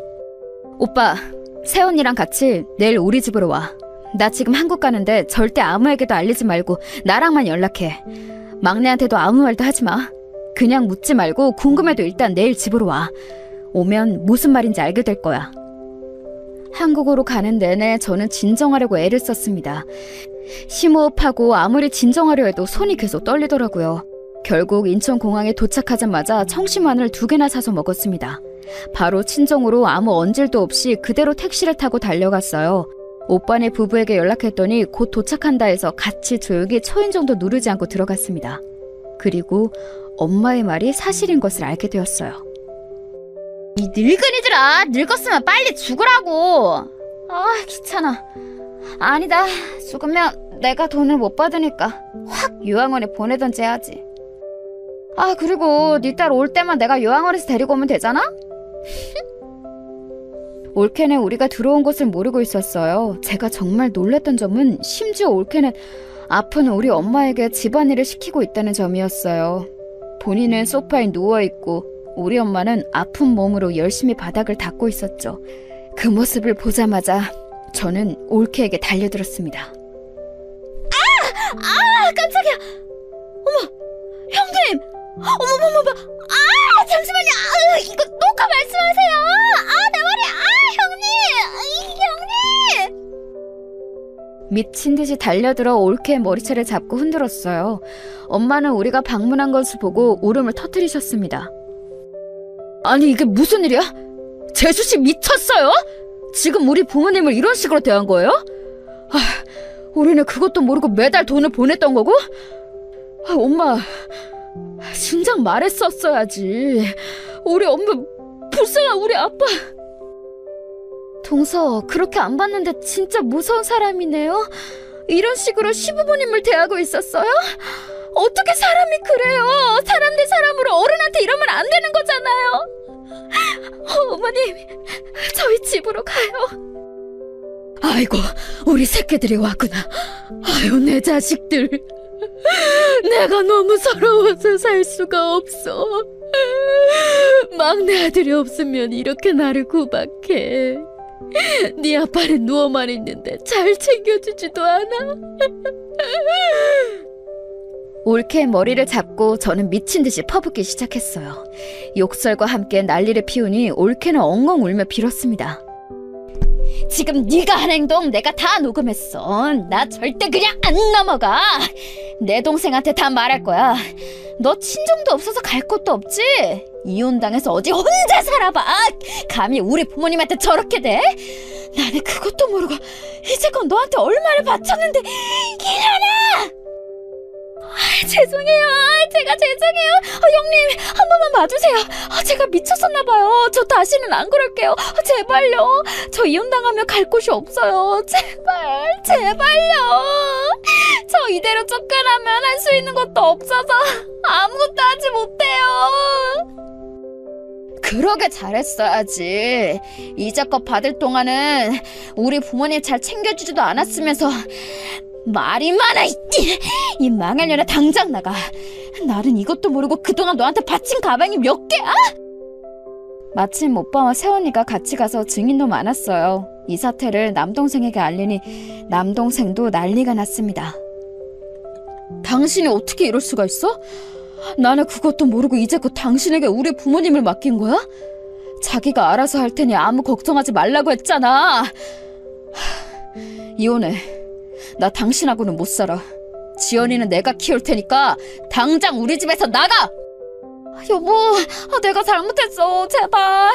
오빠, 새언니랑 같이 내일 우리 집으로 와. 나 지금 한국 가는데 절대 아무에게도 알리지 말고 나랑만 연락해. 막내한테도 아무 말도 하지 마. 그냥 묻지 말고 궁금해도 일단 내일 집으로 와. 오면 무슨 말인지 알게 될 거야. 한국으로 가는 내내 저는 진정하려고 애를 썼습니다. 심호흡하고 아무리 진정하려 해도 손이 계속 떨리더라고요. 결국 인천공항에 도착하자마자 청심환을 2개나 사서 먹었습니다. 바로 친정으로 아무 언질도 없이 그대로 택시를 타고 달려갔어요. 오빠네 부부에게 연락했더니 곧 도착한다 해서 같이 조용히 초인종도 누르지 않고 들어갔습니다. 그리고 엄마의 말이 사실인 것을 알게 되었어요. 이 늙은이들아, 늙었으면 빨리 죽으라고. 귀찮아. 아니다, 죽으면 내가 돈을 못 받으니까 확 요양원에 보내던지 해야지. 그리고 네 딸 올 때만 내가 요양원에서 데리고 오면 되잖아? 올케는 우리가 들어온 것을 모르고 있었어요. 제가 정말 놀랐던 점은 심지어 올케는 아픈 우리 엄마에게 집안일을 시키고 있다는 점이었어요. 본인은 소파에 누워있고 우리 엄마는 아픈 몸으로 열심히 바닥을 닦고 있었죠. 그 모습을 보자마자 저는 올케에게 달려들었습니다. 깜짝이야. 어머, 형님. 어머머머머. 잠시만요. 이거 녹화 말씀하세요. 내 머리. 형님. 미친 듯이 달려들어 올케의 머리채를 잡고 흔들었어요. 엄마는 우리가 방문한 것을 보고 울음을 터뜨리셨습니다. 아니, 이게 무슨 일이야? 재수씨 미쳤어요? 지금 우리 부모님을 이런 식으로 대한 거예요? 우리는 그것도 모르고 매달 돈을 보냈던 거고? 엄마, 진작 말했었어야지. 우리 엄마, 불쌍한 우리 아빠. 동서, 그렇게 안 봤는데 진짜 무서운 사람이네요. 이런 식으로 시부모님을 대하고 있었어요? 어떻게 사람이 그래요? 사람 대 사람으로 어른한테 이러면 안 되는 거잖아요. 어머님, 저희 집으로 가요. 아이고, 우리 새끼들이 왔구나. 아유, 내 자식들. 내가 너무 서러워서 살 수가 없어. 막내 아들이 없으면 이렇게 나를 구박해. 네 아빠는 누워만 있는데 잘 챙겨주지도 않아. 올케의 머리를 잡고 저는 미친 듯이 퍼붓기 시작했어요. 욕설과 함께 난리를 피우니 올케는 엉엉 울며 빌었습니다. 지금 네가 한 행동 내가 다 녹음했어. 나 절대 그냥 안 넘어가. 내 동생한테 다 말할 거야. 너 친정도 없어서 갈 곳도 없지? 이혼당해서 어디 혼자 살아봐. 감히 우리 부모님한테 저렇게 돼? 나는 그것도 모르고 이제껏 너한테 얼마를 바쳤는데 이러나! 죄송해요. 제가 죄송해요. 형님, 한 번만 봐주세요. 제가 미쳤었나봐요. 저 다시는 안 그럴게요. 제발요. 저 이혼당하면 갈 곳이 없어요. 제발요. 저 이대로 쫓겨나면 할 수 있는 것도 없어서 아무것도 하지 못해요. 그러게 잘했어야지. 이자껏 받을 동안은 우리 부모님 잘 챙겨주지도 않았으면서 말이 많아. 이 망할년아, 당장 나가. 나는 이것도 모르고 그동안 너한테 바친 가방이 몇 개야? 마침 오빠와 새언니가 같이 가서 증인도 많았어요. 이 사태를 남동생에게 알리니 남동생도 난리가 났습니다. 당신이 어떻게 이럴 수가 있어? 나는 그것도 모르고 이제껏 당신에게 우리 부모님을 맡긴 거야? 자기가 알아서 할 테니 아무 걱정하지 말라고 했잖아. 이혼해. 나 당신하고는 못 살아. 지연이는 내가 키울 테니까 당장 우리 집에서 나가! 여보, 내가 잘못했어. 제발.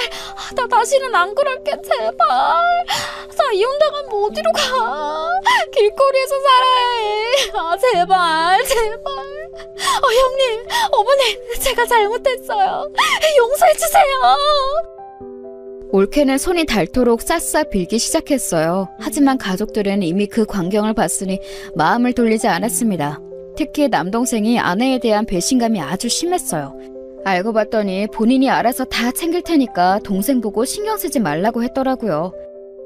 나 다시는 안 그럴게. 제발. 나 이혼당하면 어디로 가? 길거리에서 살아야 해. 제발. 형님, 어머니, 제가 잘못했어요. 용서해주세요. 올케는 손이 닳도록 싹싹 빌기 시작했어요. 하지만 가족들은 이미 그 광경을 봤으니 마음을 돌리지 않았습니다. 특히 남동생이 아내에 대한 배신감이 아주 심했어요. 알고 봤더니 본인이 알아서 다 챙길 테니까 동생 보고 신경 쓰지 말라고 했더라고요.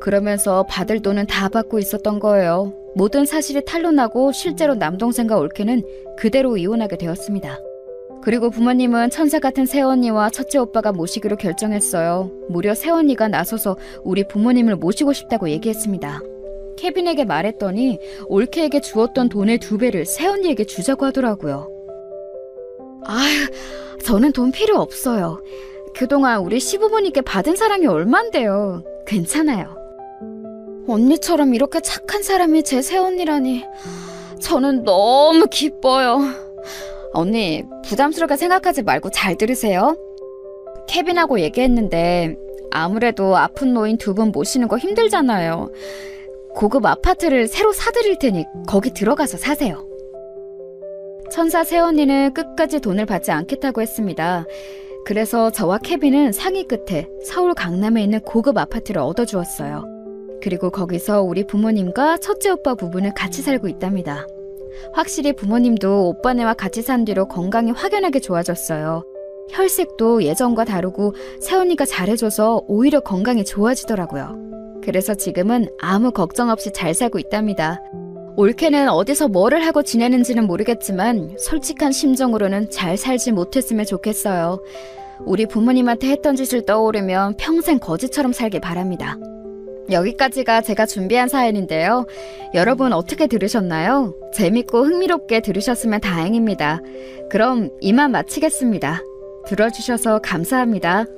그러면서 받을 돈은 다 받고 있었던 거예요. 모든 사실이 탄로나고 실제로 남동생과 올케는 그대로 이혼하게 되었습니다. 그리고 부모님은 천사 같은 새언니와 첫째 오빠가 모시기로 결정했어요. 무려 새언니가 나서서 우리 부모님을 모시고 싶다고 얘기했습니다. 케빈에게 말했더니 올케에게 주었던 돈의 2배를 새언니에게 주자고 하더라고요. 아휴, 저는 돈 필요 없어요. 그동안 우리 시부모님께 받은 사랑이 얼만데요. 괜찮아요. 언니처럼 이렇게 착한 사람이 제 새언니라니 저는 너무 기뻐요. 언니, 부담스럽게 생각하지 말고 잘 들으세요. 케빈하고 얘기했는데 아무래도 아픈 노인 2분 모시는 거 힘들잖아요. 고급 아파트를 새로 사드릴 테니 거기 들어가서 사세요. 천사 새언니는 끝까지 돈을 받지 않겠다고 했습니다. 그래서 저와 케빈은 상의 끝에 서울 강남에 있는 고급 아파트를 얻어주었어요. 그리고 거기서 우리 부모님과 첫째 오빠 부부는 같이 살고 있답니다. 확실히 부모님도 오빠네와 같이 산 뒤로 건강이 확연하게 좋아졌어요. 혈색도 예전과 다르고 새언니가 잘해줘서 오히려 건강이 좋아지더라고요. 그래서 지금은 아무 걱정 없이 잘 살고 있답니다. 올케는 어디서 뭐를 하고 지내는지는 모르겠지만 솔직한 심정으로는 잘 살지 못했으면 좋겠어요. 우리 부모님한테 했던 짓을 떠오르면 평생 거지처럼 살길 바랍니다. 여기까지가 제가 준비한 사연인데요. 여러분 어떻게 들으셨나요? 재밌고 흥미롭게 들으셨으면 다행입니다. 그럼 이만 마치겠습니다. 들어주셔서 감사합니다.